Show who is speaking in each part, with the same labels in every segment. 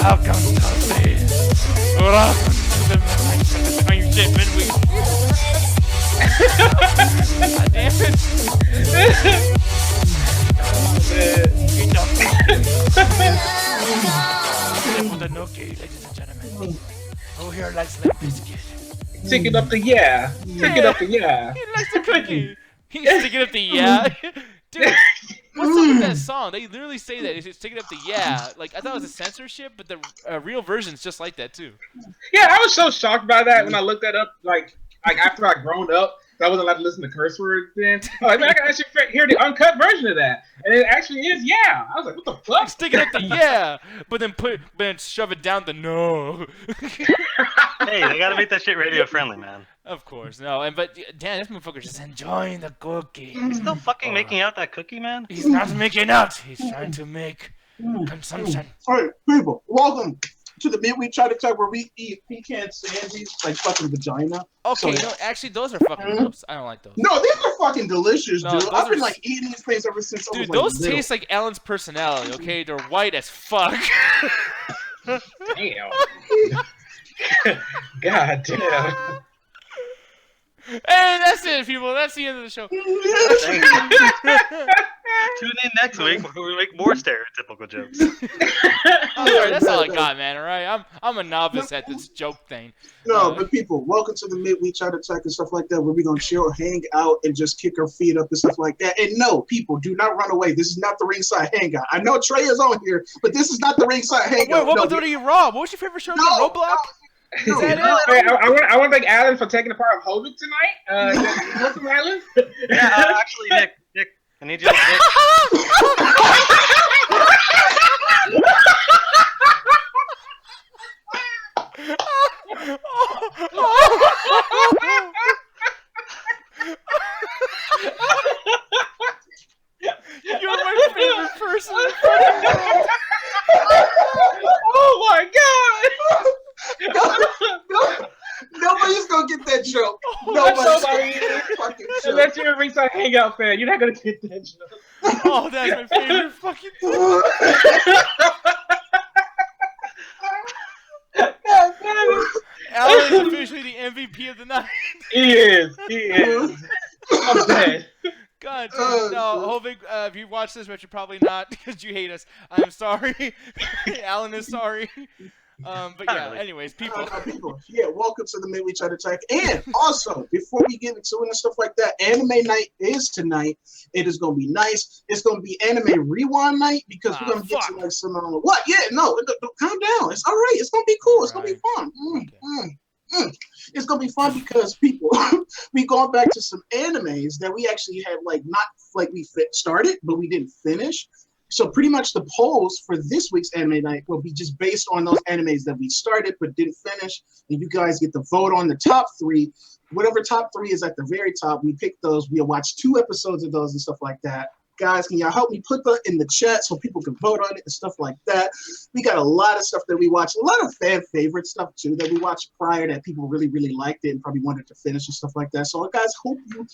Speaker 1: Welcome, Toby. Welcome to the Midweek. God damn it. For the Nookie, ladies and gentlemen. Who here likes Limp Bizkit?
Speaker 2: Stick it up the yeah. Stick it up the yeah.
Speaker 1: He likes the cookie. He's sticking up the yeah. Dude, what's up with that song? They literally say that. It's sticking up the yeah. Like, I thought it was a censorship, but the real version's just like that, too.
Speaker 2: Yeah, I was so shocked by that when I looked that up, like after I grown up. I wasn't allowed to listen to curse words then. I can actually hear the uncut version of that. And it actually is yeah. I was like, what the fuck?
Speaker 1: Stick it up the yeah, but then shove it down the no.
Speaker 3: Hey, they gotta make that shit radio friendly, man.
Speaker 1: Of course, no. But damn, this motherfucker's just enjoying the cookie.
Speaker 3: He's still fucking making out that cookie, man?
Speaker 1: He's not making out. He's trying to make consumption.
Speaker 4: Alright, people, welcome to the Midweek Try to Talk where we eat pecan sandies like fucking vagina.
Speaker 1: Okay,
Speaker 4: So,
Speaker 1: actually, those are fucking gross. I don't like those.
Speaker 4: No, these are fucking delicious,
Speaker 1: No,
Speaker 4: dude.
Speaker 1: those
Speaker 4: I've been
Speaker 1: are
Speaker 4: like eating these things ever since I was
Speaker 1: Dude,
Speaker 4: like
Speaker 1: those
Speaker 4: little.
Speaker 1: taste like Alan's personality, okay? They're white as fuck.
Speaker 2: Damn. God damn.
Speaker 1: Hey, that's it, people. That's the end of the show.
Speaker 3: Tune in next week where we make more stereotypical jokes.
Speaker 1: Alright, that's all I got, man. Alright, I'm a novice at this joke thing.
Speaker 4: No, but people, welcome to the Midweek Try to Talk and stuff like that where we're going to chill, hang out, and just kick our feet up and stuff like that. And no, people, do not run away. This is not the ringside hangout. I know Trey is on here, but this is not the ringside hangout.
Speaker 1: Wait, what about you Raw? What was your favorite show on Roblox? Is that it?
Speaker 2: Hey, I want to thank Alan for taking the part of Hovick tonight. Welcome, Alan.
Speaker 3: Yeah, actually, Nick, I need you to...
Speaker 1: You're my favorite person in the fucking world.
Speaker 2: Oh my god!
Speaker 4: Nobody's going to get that joke.
Speaker 2: Nobody.
Speaker 4: Nobody's going to get that fucking joke.
Speaker 2: Unless you're a Ringside Hangout fan, you're not gonna get that joke.
Speaker 1: Oh, that's my favorite fucking thing. Alan is officially the MVP of the night.
Speaker 2: He is. I'm dead.
Speaker 1: God damn, no, Hovig, if you watch this, which you're probably not, because you hate us, I'm sorry. Alan is sorry. But yeah, anyways, people.
Speaker 4: Yeah, welcome to the Midweek Try to Talk. And also, before we get into it and stuff like that, anime night is tonight. It is going to be nice. It's going to be anime rewind night because we're going to get to like some, what? Yeah, no, calm down. It's all right. It's going to be cool. It's going to be fun. It's going to be fun because people, we going back to some animes that we actually have like, not like we started, but we didn't finish. So pretty much the polls for this week's anime night will be just based on those animes that we started but didn't finish. And you guys get to vote on the top three. Whatever top three is at the very top, we pick those. We'll watch 2 episodes of those and stuff like that. Guys, can y'all help me put that in the chat so people can vote on it and stuff like that? We got a lot of stuff that we watch, a lot of fan favorite stuff too that we watched prior that people really, really liked it and probably wanted to finish and stuff like that. So guys, hope you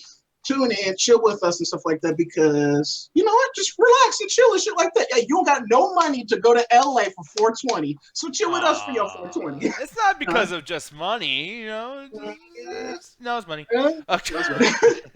Speaker 4: tune in, chill with us and stuff like that because, you know what, just relax and chill and shit like that. Yeah, you don't got no money to go to LA for 420, so chill with us for your 420.
Speaker 1: It's not because of just money, you know. It's money.
Speaker 4: Yeah,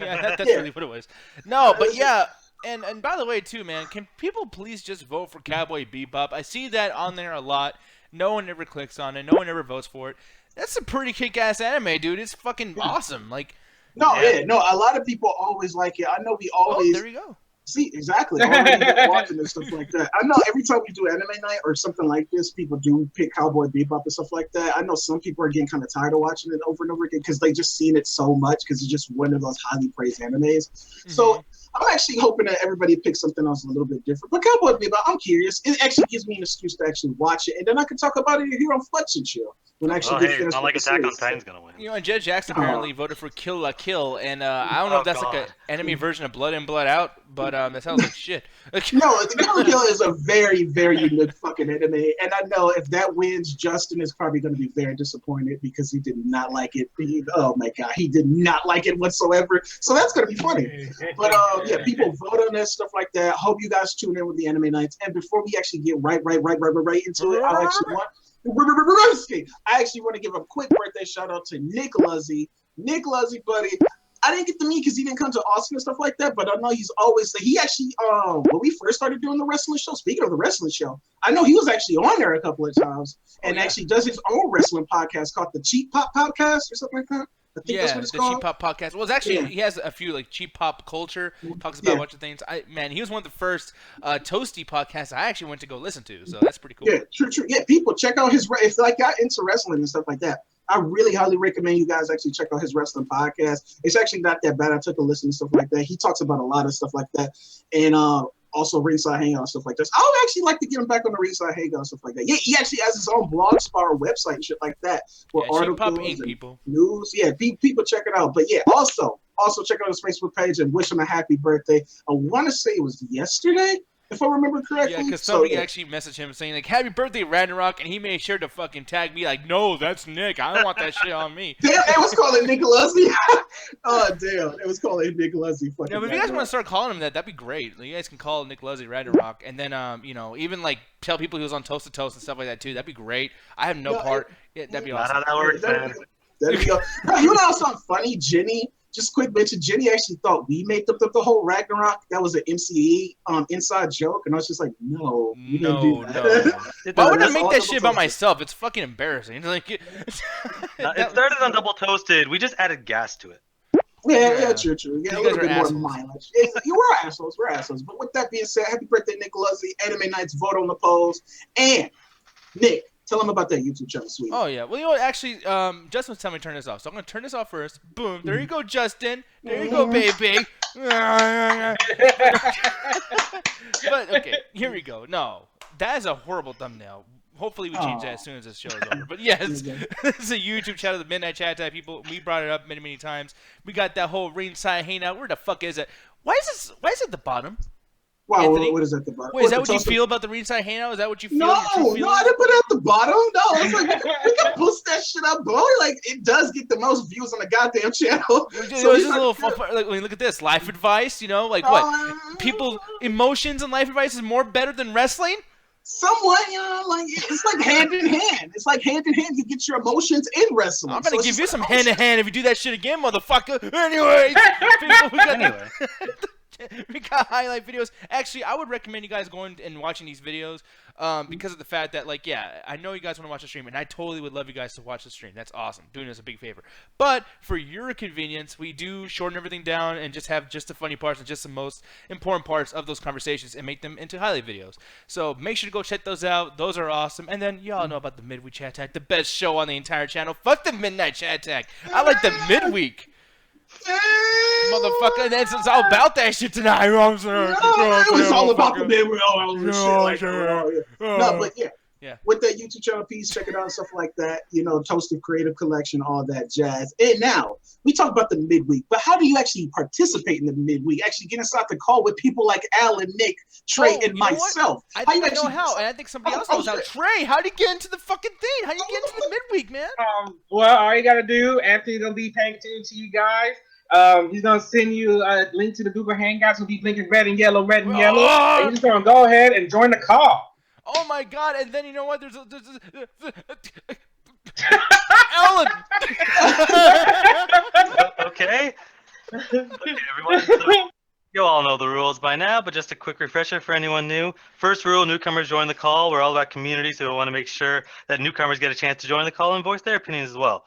Speaker 1: That's really what it was. No, but yeah, and by the way, too, man, can people please just vote for Cowboy Bebop? I see that on there a lot. No one ever clicks on it. No one ever votes for it. That's a pretty kick-ass anime, dude. It's fucking awesome. Like,
Speaker 4: no, a lot of people always like it. I know we always.
Speaker 1: Oh, there you go.
Speaker 4: See, exactly. Already watching and stuff like that. I know every time we do anime night or something like this, people do pick Cowboy Bebop and stuff like that. I know some people are getting kind of tired of watching it over and over again because they just seen it so much because it's just one of those highly praised animes. Mm-hmm. So I'm actually hoping that everybody picks something else a little bit different. But Cowboy Bebop, I'm curious. It actually gives me an excuse to actually watch it, and then I can talk about it here on Flex and Chill. when I
Speaker 3: Well,
Speaker 4: actually
Speaker 3: hey,
Speaker 4: get
Speaker 3: it's
Speaker 4: finished
Speaker 3: not
Speaker 4: with
Speaker 3: like
Speaker 4: the
Speaker 3: Attack on
Speaker 4: series.
Speaker 3: Titan's gonna win.
Speaker 1: You know, and Jed Jackson apparently voted for Kill La Kill, and I don't know
Speaker 3: Oh,
Speaker 1: if that's like
Speaker 3: God.
Speaker 1: an enemy version of Blood In, Blood Out, but that sounds like shit.
Speaker 4: No, the Kill la Kill is a very, very unique fucking anime, and I know if that wins, Justin is probably going to be very disappointed because he did not like it. Oh my god, he did not like it whatsoever. So that's going to be funny. But yeah, people vote on that stuff like that. Hope you guys tune in with the anime nights. And before we actually get right into it, I actually want to give a quick birthday shout out to Nick Luzzy. Nick Luzzy, buddy. I didn't get to meet because he didn't come to Austin and stuff like that, but I know he's always he actually when we first started doing the wrestling show, speaking of the wrestling show, I know he was actually on there a couple of times and actually does his own wrestling podcast called the Cheap Pop Podcast or something like that. I think that's what it's
Speaker 1: the
Speaker 4: called.
Speaker 1: Cheap Pop Podcast. Well, it's actually he has a few like cheap pop culture, talks about a bunch of things. Man, he was one of the first Toasty podcasts I actually went to go listen to, so that's pretty cool.
Speaker 4: Yeah, true. Yeah, people check out his if like got into wrestling and stuff like that. I really highly recommend you guys actually check out his wrestling podcast. It's actually not that bad. I took a listen and stuff like that. He talks about a lot of stuff like that, and also Ringside Hangout and stuff like this. I would actually like to get him back on the Ringside Hangout and stuff like that. Yeah, he actually has his own blog spot or website and shit like that for articles and
Speaker 1: people.
Speaker 4: News. Yeah, people check it out. But yeah, also check out his Facebook page and wish him a happy birthday. I want to say it was yesterday, if I remember correctly.
Speaker 1: Yeah, because somebody actually messaged him saying, like, happy birthday, Ragnarok, and he made sure to fucking tag me, like, no, that's Nick. I don't want that shit on me.
Speaker 4: Damn, it was calling Nick Luzzy. Oh, damn. It was calling Nick Luzzy.
Speaker 1: Yeah, but if you guys want to start calling him that, that'd be great. You guys can call Nick Luzzy Ragnarok, and then, you know, even, like, tell people he was on Toast to Toast and stuff like that, too. That'd be great. I have no part. Yeah, that'd be awesome.
Speaker 3: Not how that works, man.
Speaker 4: That'd be you know something funny? Jenny, just quick mention, Jenny actually thought we made up the whole Ragnarok. That was an MCE inside joke, and I was just like, no, we didn't do that.
Speaker 1: Why would I make that shit about myself? It's fucking embarrassing. Like,
Speaker 3: It started on Double Toasted. We just added gas to it.
Speaker 4: Yeah, true. Yeah, a little bit
Speaker 1: assholes.
Speaker 4: more mileage. We're assholes. But with that being said, happy birthday, Nick Luzzy. Anime Nights, vote on the polls. And, Nick, tell them about that YouTube channel, sweetie.
Speaker 1: Oh, yeah. Well, you know what? Actually, Justin was telling me to turn this off. So I'm going to turn this off first. Boom. There you go, Justin. There you go, baby. But, okay. Here we go. No. That is a horrible thumbnail. Hopefully we change that as soon as this show is over. But yes, this is a YouTube channel, the Midnight Chat Time people. We brought it up many times. We got that whole ringside hangout. Where the fuck is it? Why is it at the bottom?
Speaker 4: Wow, what is at the bottom?
Speaker 1: Wait, is that what you feel about the ringside hangout? Is that what you feel?
Speaker 4: No, I didn't put it at the bottom. No, it's like we can boost that shit up, bro. Like it does get the most views on the goddamn channel.
Speaker 1: So it's just a little fun part. Like, I mean, look at this, life advice. You know, like what? People emotions and life advice is more better than wrestling.
Speaker 4: Somewhat, you know, like it's like hand in hand. It's like hand in hand. You get your emotions in wrestling.
Speaker 1: I'm gonna give you some hand in hand if you do that shit again, motherfucker. Anyways, we got highlight videos. Actually, I would recommend you guys going and watching these videos because of the fact that, like, yeah, I know you guys want to watch the stream, and I totally would love you guys to watch the stream. That's awesome. Doing us a big favor. But for your convenience, we do shorten everything down and just have just the funny parts and just the most important parts of those conversations and make them into highlight videos. So make sure to go check those out. Those are awesome. And then y'all know about the Midweek Chat Tag, the best show on the entire channel. Fuck the Midnight Chat Tag. I like the Midweek. Motherfucker, it's all about that shit tonight.
Speaker 4: It was all about the midweek. No, but yeah. With that YouTube channel piece, check it out and stuff like that. You know, Toasted Creative Collection, all that jazz. And now we talk about the midweek, but how do you actually participate in the midweek? Actually get inside the call with people like Al and Nick, Trey, and myself.
Speaker 1: I know how, and I think somebody else knows how. Trey, how do you get into the fucking thing? How do you get into the midweek, man?
Speaker 2: Well, all you gotta do, Anthony's gonna be paying attention to you guys. He's gonna send you a link to the Google Hangouts. It'll be blinking red and yellow. And you're just gonna go ahead and join the call.
Speaker 1: Oh my god! And then you know what? There's Ellen.
Speaker 3: Okay, everyone. So, you all know the rules by now, but just a quick refresher for anyone new. First rule: newcomers join the call. We're all about community, so we want to make sure that newcomers get a chance to join the call and voice their opinions as well.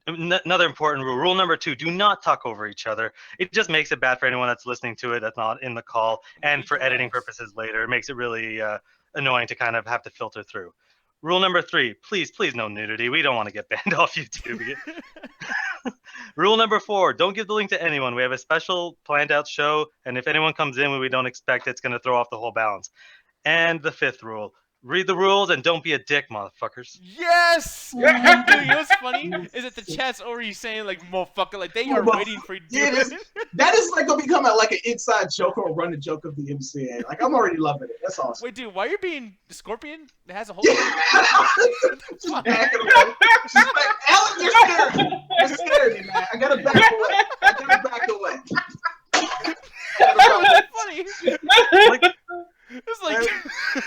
Speaker 3: Another important rule. Rule number 2: do not talk over each other. It just makes it bad for anyone that's listening to it that's not in the call, and for editing purposes later, it makes it really annoying to kind of have to filter through. Rule number 3: please no nudity. We don't want to get banned off YouTube. Rule number 4: don't give the link to anyone. We have a special planned out show, and if anyone comes in when we don't expect, it's going to throw off the whole balance. And the 5th rule: Read the rules and don't be a dick, motherfuckers.
Speaker 1: Yes! Dude, you know what's funny? Is that the chat's already saying, like, motherfucker, like, they are waiting for you to do it.
Speaker 4: That is like going to become like an inside joke or a running joke of the MCA. Like, I'm already loving it. That's awesome.
Speaker 1: Wait, dude, why are you being Scorpion? It has a whole...
Speaker 4: Just backing away. She's like, Alan, you're scared me. You're scaring me, man. I got to back away. I got to back away.
Speaker 1: That was funny. It's like,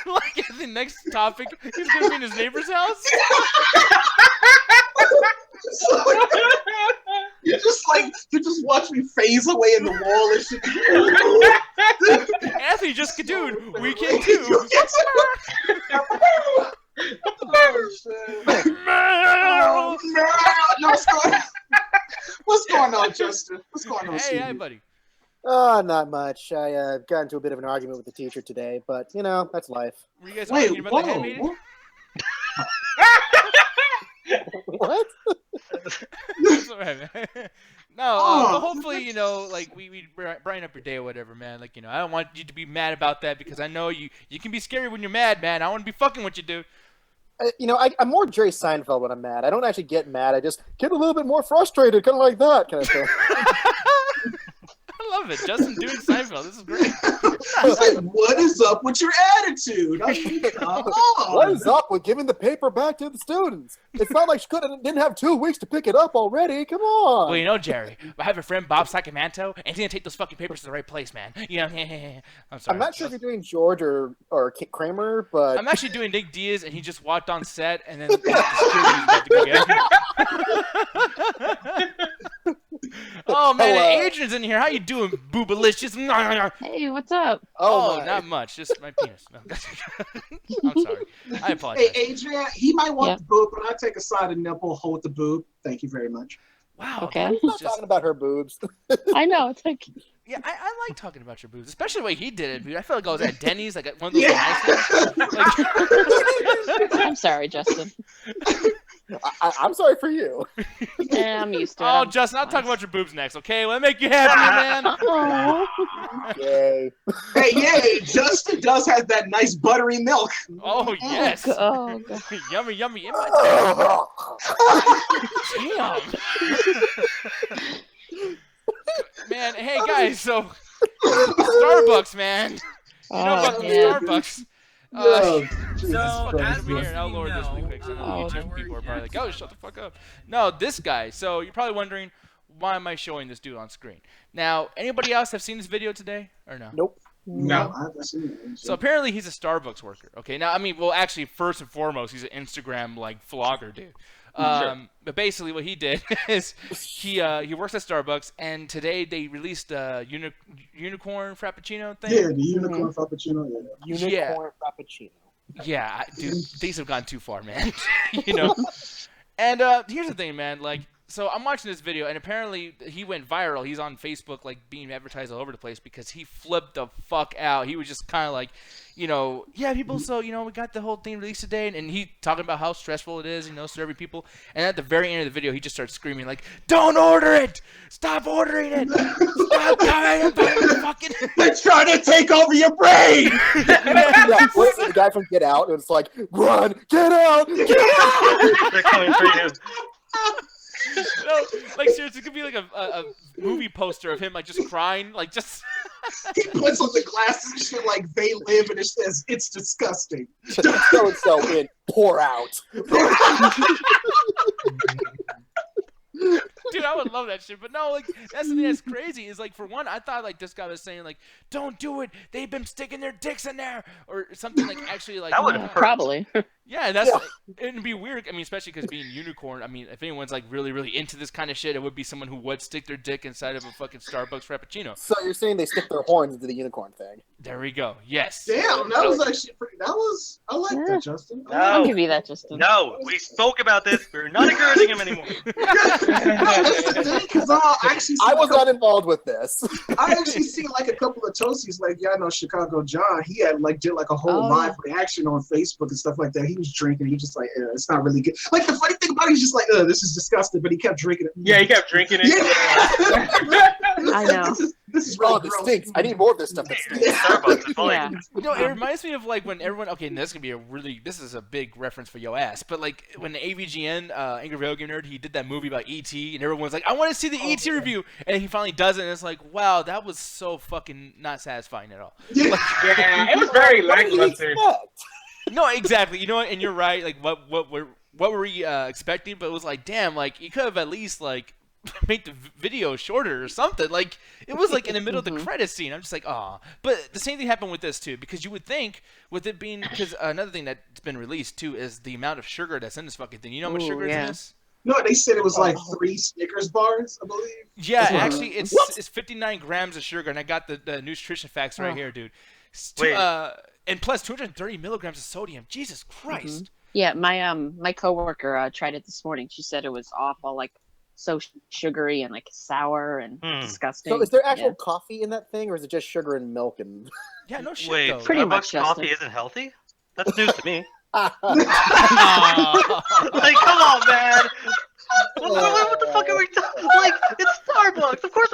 Speaker 1: like the next topic, he's gonna be in his neighbor's house.
Speaker 4: You just watch me phase away in the wall and shit.
Speaker 1: Anthony, just dude, we can too. What's going on, Justin? What's going on? Hey, buddy.
Speaker 5: Not much. I got into a bit of an argument with the teacher today, but, you know, that's life.
Speaker 1: Were you guys arguing about the handmaiden?
Speaker 5: What?
Speaker 1: That's all right, man. No, but hopefully, you know, like, we brighten up your day or whatever, man. Like, you know, I don't want you to be mad about that because I know you can be scary when you're mad, man. I want to be fucking what you do.
Speaker 5: You know, I'm more Jerry Seinfeld when I'm mad. I don't actually get mad. I just get a little bit more frustrated, kind of like that kind of thing.
Speaker 1: I love it. Justin doing Seinfeld. This is great.
Speaker 4: Like, what is up with your attitude? I mean,
Speaker 5: what is up with giving the paper back to the students? It's not like she didn't have 2 weeks to pick it up already. Come on.
Speaker 1: Well, you know, Jerry, I have a friend, Bob Sacramento, and he's going to take those fucking papers to the right place, man. You know, I'm sorry.
Speaker 5: I'm not sure if you're doing George or Kramer, but...
Speaker 1: I'm actually doing Nick Diaz, and he just walked on set, and then the security was about to go get him. Oh, man,
Speaker 5: Hello.
Speaker 1: Adrian's in here. How you doing, boobalicious?
Speaker 6: Hey, what's up?
Speaker 1: Oh,
Speaker 5: my.
Speaker 1: not much. Just my penis. No. I'm sorry. I apologize.
Speaker 4: Hey, Adrian, he might want the boob, but I take a side of nipple, hold the boob. Thank you very much.
Speaker 1: Wow.
Speaker 6: Okay.
Speaker 5: I'm not talking about her boobs.
Speaker 6: I know. It's like,
Speaker 1: Yeah, I like talking about your boobs, especially the way he did it, dude. I felt like I was at Denny's, like at one of those nice ones. Like...
Speaker 6: I'm sorry, Justin.
Speaker 5: I'm sorry for you.
Speaker 6: Yeah, I'm used to it.
Speaker 1: Oh, Justin, I'll talk about your boobs next, okay? Will that make you happy, man?
Speaker 6: Oh.
Speaker 5: Yay.
Speaker 4: Hey, yay! Justin does have that nice buttery milk.
Speaker 1: Oh, yes.
Speaker 6: Oh, God.
Speaker 1: Yummy, yummy in my Damn. Man, hey, guys, so Starbucks, man. You know about Starbucks.
Speaker 7: So, as
Speaker 1: we
Speaker 7: most
Speaker 1: here, I'll
Speaker 7: of you
Speaker 1: lower this really
Speaker 7: know,
Speaker 1: quick. So I know
Speaker 6: Oh,
Speaker 1: YouTube people are probably like, "Oh, shut the fuck up." No, this guy. So you're probably wondering, why am I showing this dude on screen? Now, anybody else have seen this video today or no?
Speaker 5: Nope.
Speaker 4: No, I haven't seen it.
Speaker 1: So apparently he's a Starbucks worker. Okay, now I mean, well, actually, first and foremost, he's an Instagram like vlogger dude. But basically, what he did is he works at Starbucks, and today they released a Unicorn Frappuchino thing.
Speaker 4: Yeah, the Unicorn Frappuchino. Yeah.
Speaker 5: Unicorn Frappuchino.
Speaker 1: Yeah, dude, things have gone too far, man. You know. And here's the thing, man. Like, so I'm watching this video, and apparently he went viral. He's on Facebook, like being advertised all over the place because he flipped the fuck out. He was just kind of like, you know, yeah, people. So you know, we got the whole thing released today, and he talking about how stressful it is, you know, serving people. And at the very end of the video, he just starts screaming like, "Don't order it! Stop ordering it! Stop coming! Fucking!"
Speaker 4: They're trying to take over your brain.
Speaker 5: Yeah, what's the guy from Get Out? It's like, run, get out, get out.
Speaker 3: They're coming for you.
Speaker 1: No, like seriously, it could be like a movie poster of him like just crying, like just.
Speaker 4: He puts on the glasses and shit like They Live, and it says, "It's disgusting."
Speaker 5: So and so in, pour out.
Speaker 1: Dude, I would love that shit, but no, like that's the thing that's crazy. Is like for one, I thought like this guy was saying like, "Don't do it. They've been sticking their dicks in there," or something like actually like.
Speaker 3: That would hurt.
Speaker 6: Probably.
Speaker 1: Yeah, that's it'd be weird. I mean, especially because being Unicorn. I mean, if anyone's like really into this kind of shit, it would be someone who would stick their dick inside of a fucking Starbucks Frappuccino.
Speaker 5: So you're saying they stick their horns into the unicorn thing?
Speaker 1: There we go. Yes.
Speaker 4: Damn, that was actually pretty. I like that, Justin.
Speaker 6: I'll
Speaker 3: No,
Speaker 6: give you that, Justin.
Speaker 3: no, we spoke about this. We're not encouraging him anymore.
Speaker 4: That's the thing, because
Speaker 5: I was not involved with this.
Speaker 4: I actually seen like a couple of toasties, like y'all know Chicago John. He had like did like a whole live reaction on Facebook and stuff like that. He was drinking. He was just like, it's not really good. Like the funny thing about it, he's just like, this is disgusting. But he kept drinking it.
Speaker 2: Yeah, he kept drinking it.
Speaker 4: Yeah.
Speaker 6: I know.
Speaker 4: This is
Speaker 5: Oh,
Speaker 4: really
Speaker 5: this
Speaker 4: gross.
Speaker 5: stinks. I need more of this stuff that stinks.
Speaker 3: Starbucks. It's only-
Speaker 6: Yeah.
Speaker 1: You know, it reminds me of like when everyone. Okay, and this is a big reference for yo ass. But like when the AVGN, Angry Video Game Nerd, he did that movie about ET, and everyone's like, "I want to see the ET review," and he finally does it, and it's like, wow, that was so fucking not satisfying at all.
Speaker 4: Yeah.
Speaker 2: Yeah, it was very
Speaker 5: What do you
Speaker 2: lackluster.
Speaker 5: expect?
Speaker 1: No, exactly. You know what? And you're right. Like what were we expecting? But it was like, damn, like you could have at least like make the video shorter or something. Like it was like in the middle of the credit scene. I'm just like, ah. But the same thing happened with this too, because you would think with it being, because another thing that's been released too is the amount of sugar that's in this fucking thing. You know how much
Speaker 6: Ooh,
Speaker 1: sugar is in
Speaker 6: yeah.
Speaker 1: this?
Speaker 4: No, they said it was like 3 Snickers bars, I believe.
Speaker 1: Yeah,
Speaker 4: That's what I
Speaker 1: actually,
Speaker 4: heard.
Speaker 1: it's 59 grams of sugar, and I got the nutrition facts right here, dude.
Speaker 3: Wait.
Speaker 1: And plus 230 milligrams of sodium. Jesus Christ.
Speaker 6: Yeah, my coworker tried it this morning. She said it was awful, like so sugary and like sour and disgusting.
Speaker 5: So is there actual
Speaker 6: Yeah.
Speaker 5: coffee in that thing, or is it just sugar and milk and?
Speaker 1: Yeah, no shit
Speaker 3: Wait,
Speaker 1: though.
Speaker 6: Pretty much,
Speaker 3: Starbucks coffee
Speaker 6: Justin.
Speaker 3: isn't healthy? That's news to me.
Speaker 1: Aw.
Speaker 3: Like, come on, man. What the fuck are we talking? Like, it's Starbucks. Of course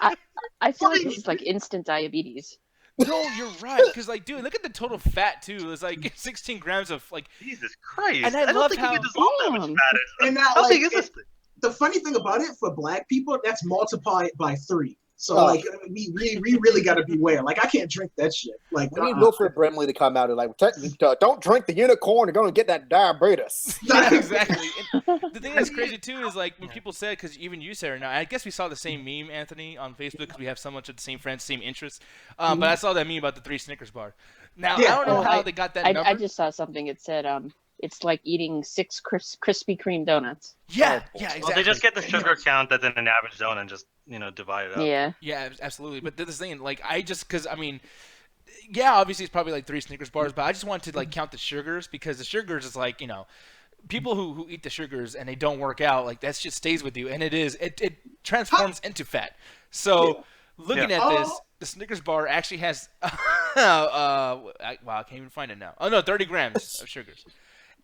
Speaker 3: I'm
Speaker 6: I feel like this is like instant diabetes.
Speaker 1: No, you're right. Because, like, dude, look at the total fat, too. It's like 16 grams of, like,
Speaker 3: Jesus Christ.
Speaker 1: And I
Speaker 3: don't
Speaker 1: love
Speaker 3: think
Speaker 1: how-
Speaker 3: you can dissolve that much
Speaker 6: Damn.
Speaker 3: fat.
Speaker 4: And now,
Speaker 3: How
Speaker 4: like,
Speaker 3: big is this thing?
Speaker 4: the funny thing about it, for black people, that's multiplied by 3. So,
Speaker 5: Oh.
Speaker 4: like, we really got to beware. Like, I can't drink that shit. Like,
Speaker 5: We need Wilfred Brimley to come out and like, don't drink the unicorn. You're going to get that diabetes.
Speaker 1: yeah, exactly. And the thing that's crazy, too, is, like, when people say, because even you, Sarah, now, I guess we saw the same meme, Anthony, on Facebook, because we have so much of the same friends, same interests. But I saw that meme about the 3 Snickers bar. Now,
Speaker 4: Yeah.
Speaker 1: I don't know
Speaker 6: Oh,
Speaker 1: how they got that number.
Speaker 6: I just saw something. It said it's like eating 6 Krispy Kreme donuts.
Speaker 1: Yeah, yeah, exactly.
Speaker 3: Well, they just get the sugar count that's in an average donut and just, divide it up.
Speaker 6: Yeah.
Speaker 1: Yeah, absolutely. But this thing, like, because, I mean, yeah, obviously it's probably like 3 Snickers bars, but I just wanted to, like, count the sugars, because the sugars is like, people who eat the sugars and they don't work out, like, that just stays with you, and it transforms into fat. So, looking at this, the Snickers bar actually has, I can't even find it now. Oh, no, 30 grams of sugars.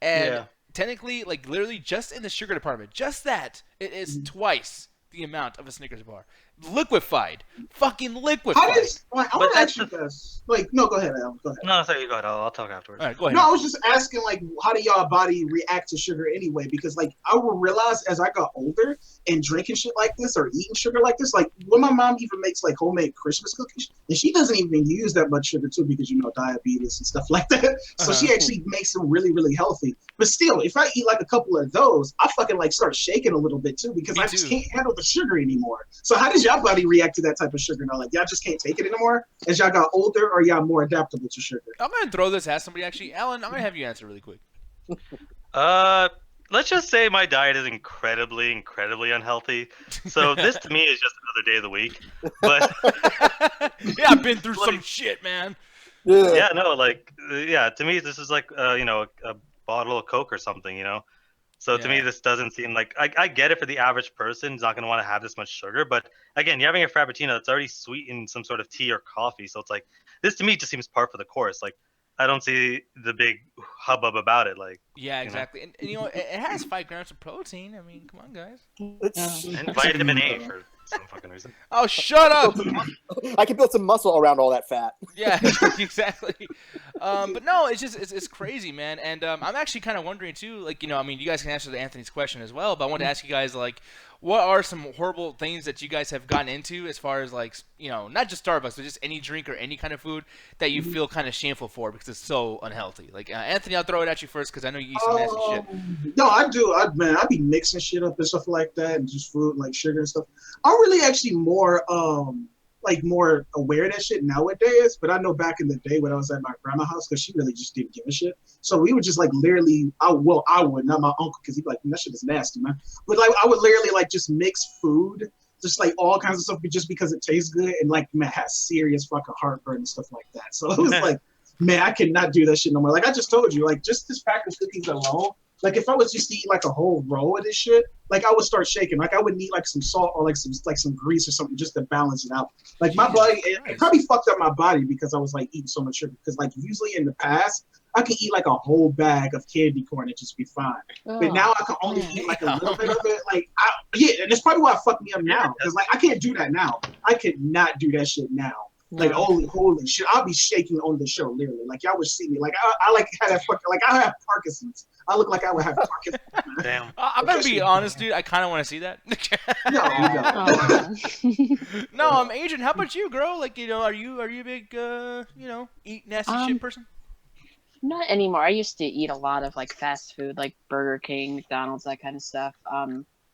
Speaker 1: And technically, like, literally just in the sugar department, just that, it is twice the amount of a Snickers bar. Liquefied. Fucking liquefied.
Speaker 4: How does, like, I want to
Speaker 3: that's
Speaker 4: ask you guys, like, no, go ahead, Al, go ahead.
Speaker 3: No, sorry, you go ahead. I'll talk afterwards.
Speaker 1: All right, go ahead.
Speaker 4: No, I was just asking, like, how do y'all body react to sugar anyway? Because, like, I will realize as I got older and drinking shit like this or eating sugar like this, like, when my mom even makes, like, homemade Christmas cookies, and she doesn't even use that much sugar, too, because, diabetes and stuff like that. So she actually makes them really, really healthy. But still, if I eat, like, a couple of those, I fucking, like, start shaking a little bit, too, because
Speaker 1: Me
Speaker 4: I just
Speaker 1: too.
Speaker 4: can't handle the sugar anymore. So how does y'all body react to that type of sugar now? Like, y'all just can't take it anymore as y'all got older, or y'all more adaptable to sugar?
Speaker 1: I'm going to throw this at somebody, actually. Alan, I'm going to have you answer really quick.
Speaker 3: Let's just say my diet is incredibly, incredibly unhealthy. So this to me is just another day of the week. But
Speaker 1: Yeah, I've been through some shit, man.
Speaker 3: yeah, no, like, to me this is like, a bottle of Coke or something, So to me,
Speaker 1: Yeah.
Speaker 3: this doesn't seem like I get it for the average person. He's not going to want to have this much sugar, but again, you're having a frappuccino that's already sweet in some sort of tea or coffee. So it's like this to me just seems par for the course. Like I don't see the big hubbub about it. Like
Speaker 1: Yeah, exactly. And it has 5 grams of protein. I mean, come on, guys.
Speaker 3: and vitamin A for some fucking reason.
Speaker 1: Oh, shut up!
Speaker 5: I can build some muscle around all that fat.
Speaker 1: Yeah, exactly. But no, it's crazy, man. And I'm actually kind of wondering too, like, you guys can answer Anthony's question as well, but I want to ask you guys, like, what are some horrible things that you guys have gotten into as far as, like, not just Starbucks, but just any drink or any kind of food that you feel kind of shameful for because it's so unhealthy? Like, Anthony, I'll throw it at you first because I know you eat some nasty shit.
Speaker 4: No, I do. I be mixing shit up and stuff like that, and just food like sugar and stuff. I'm really actually more more aware of that shit nowadays. But I know back in the day when I was at my grandma's house, because she really just didn't give a shit. So we would just like literally, I would, not my uncle, because he'd be like, that shit is nasty, man. But like I would literally like just mix food, just like all kinds of stuff, just because it tastes good, and like man, has serious fucking heartburn and stuff like that. So it was like, man, I cannot do that shit no more. Like I just told you, like just this pack of cookies alone. Like if I was just to eat like a whole roll of this shit, like I would start shaking. Like I would need like some salt or like some grease or something just to balance it out. Like my body, it probably fucked up my body because I was like eating so much sugar. Because like usually in the past, I can eat like a whole bag of candy corn and just be fine. But now I can only eat like a little bit of it. Like, and it's probably why it fucked me up now. Because like I can't do that now. I could not do that shit now. Like holy shit, I'll be shaking on the show literally. Like y'all would see me. Like I like have that fucking like I have Parkinson's. I look like I would have Parkinson's.
Speaker 3: Damn.
Speaker 1: I'm gonna be honest, dude. I kind of want to see that. No, Adrian. How about you, girl? Like, are you a big eat nasty shit person?
Speaker 6: Not anymore. I used to eat a lot of like fast food, like Burger King, McDonald's, that kind of stuff.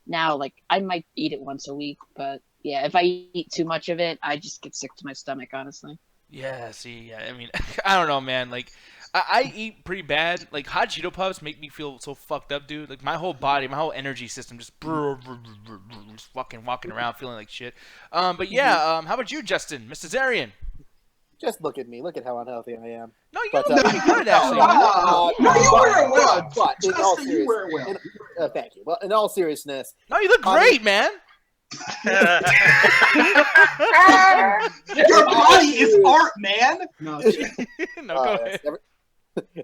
Speaker 6: Now like I might eat it once a week, but yeah, if I eat too much of it, I just get sick to my stomach, honestly.
Speaker 1: Yeah, see, I mean, I don't know, man. Like, I eat pretty bad. Like, hot Cheeto Puffs make me feel so fucked up, dude. Like, my whole body, my whole energy system just fucking walking around feeling like shit. But yeah, how about you, Justin? Mr. Zarian?
Speaker 5: Just look at me. Look at how unhealthy I am.
Speaker 1: No, you look pretty good, actually.
Speaker 4: No, you wear well.
Speaker 5: But in all
Speaker 4: Justin, you wear well.
Speaker 5: Thank you. Well, in all seriousness.
Speaker 1: No, you look great, man.
Speaker 4: Your body is art, man. No,
Speaker 1: go ahead.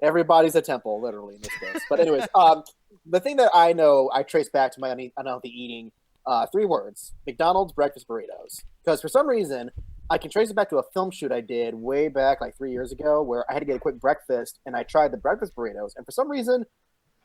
Speaker 5: Everybody's a temple, literally, in this case. But anyways, the thing that I know I trace back to my unhealthy eating, 3 words: McDonald's breakfast burritos. Because for some reason, I can trace it back to a film shoot I did way back, like 3 years ago, where I had to get a quick breakfast, and I tried the breakfast burritos, and for some reason,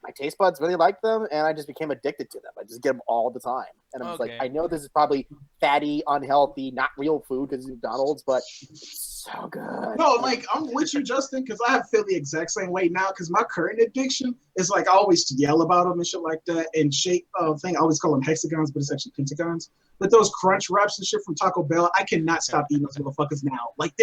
Speaker 5: my taste buds really liked them, and I just became addicted to them. I just get them all the time. And I'm just like, I know this is probably fatty, unhealthy, not real food because it's McDonald's, but it's so good.
Speaker 4: No, like, I'm with you, Justin, because I feel the exact same way now, because my current addiction is, like, I always yell about them and shit like that, and shape thing, I always call them hexagons, but it's actually pentagons. But those crunch wraps and shit from Taco Bell, I cannot stop eating those motherfuckers now. Like,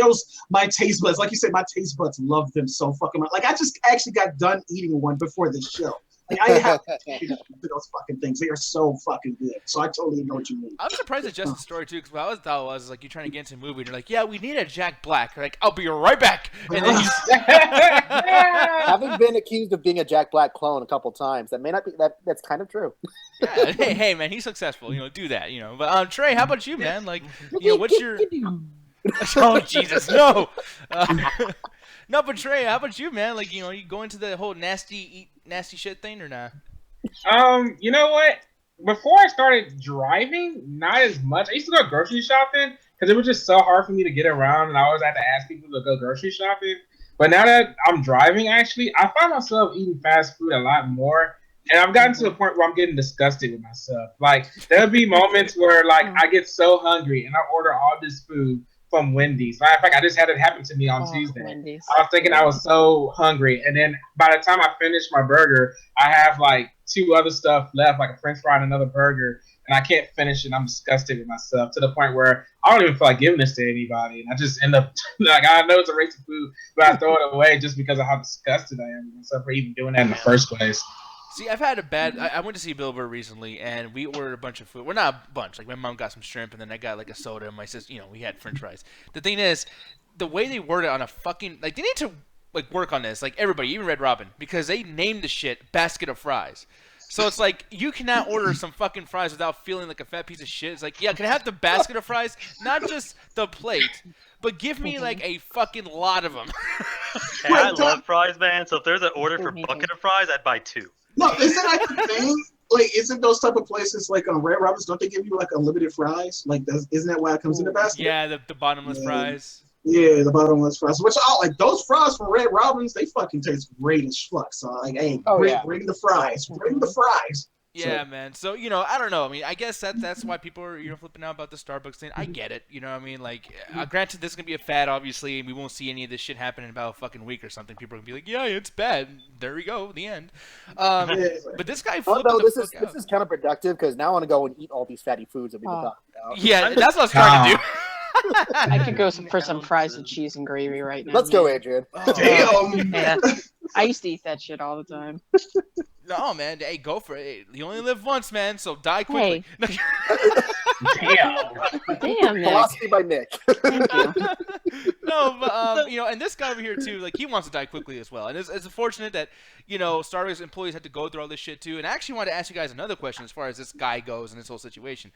Speaker 4: my taste buds, like you said, my taste buds love them so fucking much. Like, I just actually got done eating one before this show. Like, I have to those fucking things. They are so fucking good. So I totally know what you mean.
Speaker 1: I'm surprised at Justin's story, too, because what I thought was, like, you're trying to get into a movie, and you're like, yeah, we need a Jack Black. You're like, I'll be right back. And then you...
Speaker 5: Having been accused of being a Jack Black clone a couple times, that may not be, that's kind of true.
Speaker 1: Yeah, hey, man, he's successful. Do that, But, Trey, how about you, man? Like, what's your... Oh, Jesus, no! No, but Trey, how about you, man? Like, you go into the whole nasty shit thing or not?
Speaker 2: You know what? Before I started driving, not as much. I used to go grocery shopping because it was just so hard for me to get around, and I always had to ask people to go grocery shopping. But now that I'm driving, actually, I find myself eating fast food a lot more, and I've gotten to the point where I'm getting disgusted with myself. Like, there'll be moments where, like, I get so hungry, and I order all this food from Wendy's. Matter of fact, I just had it happen to me on Tuesday.
Speaker 6: Wendy's.
Speaker 2: I was thinking I was so hungry, and then by the time I finish my burger, I have like 2 other stuff left, like a French fry and another burger, and I can't finish it. I'm disgusted with myself to the point where I don't even feel like giving this to anybody, and I just end up like, I know it's a waste of food, but I throw it away just because of how disgusted I am with myself for even doing that in the first place.
Speaker 1: See, I've had a bad... I went to see Billboard recently, and we ordered a bunch of food. Well, not a bunch. Like, my mom got some shrimp, and then I got, like, a soda, and my sister... we had french fries. The thing is, the way they word it on a fucking... Like, they need to, like, work on this. Like, everybody, even Red Robin. Because they named the shit basket of fries. So it's like, you cannot order some fucking fries without feeling like a fat piece of shit. It's like, yeah, can I have the basket of fries? Not just the plate. But give me, like, a fucking lot of them.
Speaker 3: Hey, I love fries, man. So if there's an order for bucket of fries, I'd buy 2.
Speaker 4: No, isn't that the thing? Like, isn't those type of places like on Red Robins? Don't they give you like unlimited fries? Like, isn't that why it comes in the basket?
Speaker 1: Yeah, the bottomless fries.
Speaker 4: Yeah, the bottomless fries. Which I like those fries from Red Robins. They fucking taste great as fuck. So like, hey, bring the fries. Bring the fries.
Speaker 1: Yeah, man. So, I don't know. I mean, I guess that's why people are, flipping out about the Starbucks thing. I get it. You know what I mean? Like, granted, this is going to be a fad, obviously, and we won't see any of this shit happen in about a fucking week or something. People are going to be like, yeah, it's bad. There we go. The end. But this guy flipped
Speaker 5: this is counterproductive because now I want to go and eat all these fatty foods that we've been talking about.
Speaker 1: Yeah, that's what I was trying to do.
Speaker 6: I could go for some fries and cheese and gravy right now.
Speaker 5: Let's go, Adrian.
Speaker 4: Damn.
Speaker 6: Yeah. I used to eat that shit all the time.
Speaker 1: No, man. Hey, go for it. Hey, you only live once, man, so die quickly.
Speaker 6: Hey. Damn, Nick.
Speaker 5: Philosophy by Nick.
Speaker 6: Thank you.
Speaker 1: No, but and this guy over here too, like he wants to die quickly as well, and it's unfortunate that Starbucks employees have to go through all this shit too. And I actually wanted to ask you guys another question as far as this guy goes and his whole situation.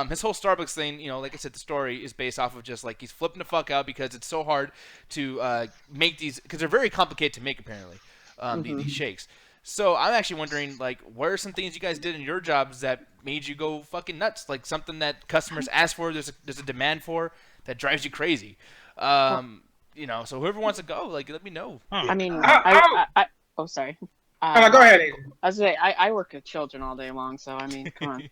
Speaker 1: His whole Starbucks thing, like I said, the story is based off of just like he's flipping the fuck out because it's so hard to make these, because they're very complicated to make apparently, these shakes. So I'm actually wondering, like, what are some things you guys did in your jobs that made you go fucking nuts? Like something that customers ask for, there's a demand for, that drives you crazy. So whoever wants to go, like, let me know.
Speaker 6: I mean, oh, sorry.
Speaker 2: Go ahead, Aiden.
Speaker 6: I was saying, I work with children all day long, so I mean, come on.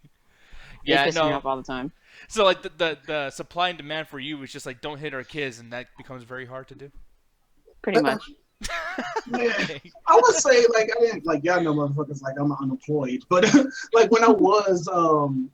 Speaker 1: Yeah,
Speaker 6: they piss me off all the time.
Speaker 1: So like the supply and demand for you is just like, don't hit our kids, and that becomes very hard to do.
Speaker 6: Pretty much.
Speaker 4: I would say, like, I didn't, like, y'all know motherfuckers, like, I'm unemployed, but like when I was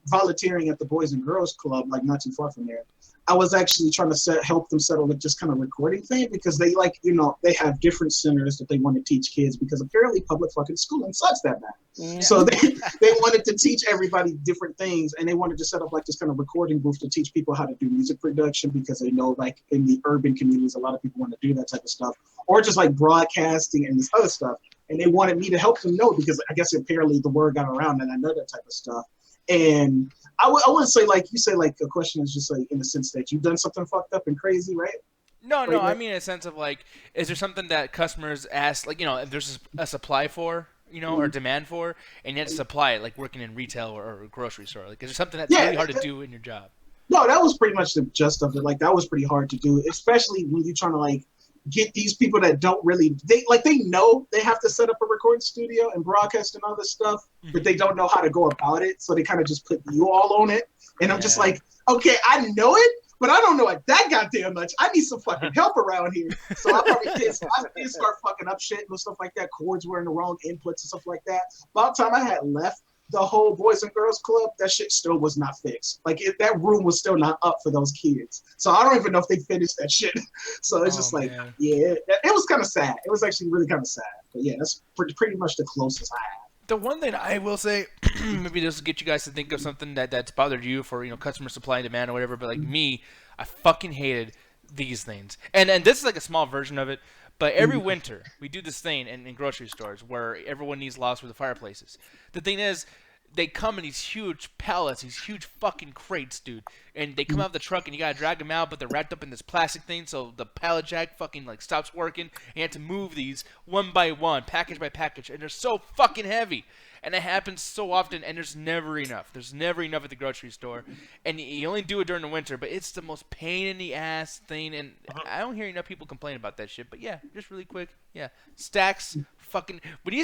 Speaker 4: volunteering at the Boys and Girls Club, like not too far from there, I was actually trying to help them settle with just kind of recording thing, because they, like, they have different centers that they want to teach kids, because apparently public fucking schooling sucks that bad.
Speaker 6: Yeah.
Speaker 4: So they wanted to teach everybody different things, and they wanted to set up like this kind of recording booth to teach people how to do music production, because they know, like, in the urban communities, a lot of people want to do that type of stuff, or just like broadcasting and this other stuff. And they wanted me to help them know, because I guess apparently the word got around and I know that type of stuff. And I wouldn't say, like you say, like, a question is just like in the sense that you've done something fucked up and crazy, right?
Speaker 1: No, I mean in a sense of like, is there something that customers ask, like, if there's a supply for, or demand for, and you have to supply it, like working in retail or a grocery store? Like, is there something that's really hard to do in your job?
Speaker 4: No, that was pretty much the gist of it. Like, that was pretty hard to do, especially when you're trying to, like, get these people that don't really, they know they have to set up a recording studio and broadcast and all this stuff, but they don't know how to go about it. So they kind of just put you all on it. And I'm just like, okay, I know it, but I don't know it that goddamn much. I need some fucking help around here. So I probably did start fucking up shit and stuff like that. Chords were in the wrong inputs and stuff like that. By the time I had left the whole Boys and Girls Club, that shit still was not fixed. Like, that room was still not up for those kids. So I don't even know if they finished that shit. So it's just like,
Speaker 1: man.
Speaker 4: yeah, it was kind of sad. It was actually really kind of sad. But yeah, that's pretty much the closest I have.
Speaker 1: The one thing I will say, maybe this will get you guys to think of something that's bothered you for, customer supply and demand or whatever, but like me, I fucking hated these things. And this is like a small version of it, but every winter we do this thing in grocery stores where everyone needs logs for the fireplaces. The thing is, they come in these huge pallets, these huge fucking crates, dude. And they come out of the truck and you gotta drag them out, but they're wrapped up in this plastic thing, so the pallet jack fucking like stops working. And you have to move these one by one, package by package, and they're so fucking heavy. And it happens so often, and there's never enough. There's never enough at the grocery store. And you only do it during the winter, but it's the most pain in the ass thing. And I don't hear enough people complain about that shit. But yeah, just really quick. Yeah. Stacks, fucking. When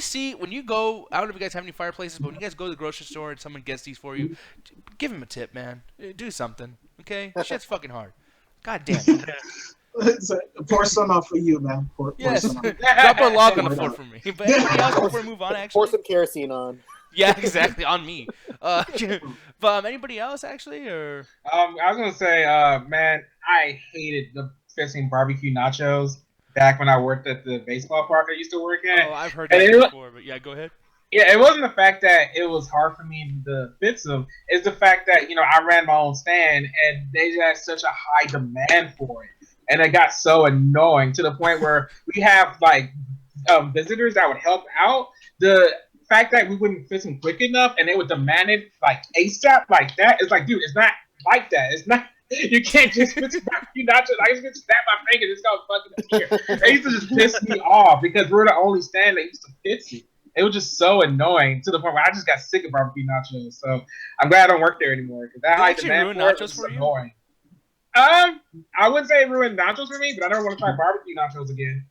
Speaker 1: you go, I don't know if you guys have any fireplaces, but when you guys go to the grocery store and someone gets these for you, give them a tip, man. Do something. Okay? Shit's fucking hard. God damn it.
Speaker 4: Pour some out for you, man. Pour
Speaker 1: yes.
Speaker 4: some out.
Speaker 1: Drop a log on the floor for me. But anybody else before we move on, actually?
Speaker 5: Pour some kerosene on.
Speaker 1: Yeah, exactly. On me. But anybody else, actually? Or
Speaker 2: I was going to say, man, I hated the fixing barbecue nachos back when I worked at the baseball park I used to work at.
Speaker 1: Oh, I've heard that before, but yeah, go ahead.
Speaker 2: Yeah, it wasn't the fact that it was hard for me to fix them. It's the fact that, I ran my own stand, and they just had such a high demand for it. And it got so annoying to the point where we have, like, visitors that would help out. The fact that we wouldn't fix them quick enough and they would demand it, like, ASAP like that, it's like, dude, it's not like that. It's not. You can't just fix barbecue nachos. I used to snap my finger and it's going fucking appear. They used to just piss me off because we're the only stand that used to fix it. It was just so annoying to the point where I just got sick of barbecue nachos. So I'm glad I don't work there anymore. Because that high demand for it was annoying. I wouldn't say it ruined nachos for me, but I never want to try barbecue nachos again.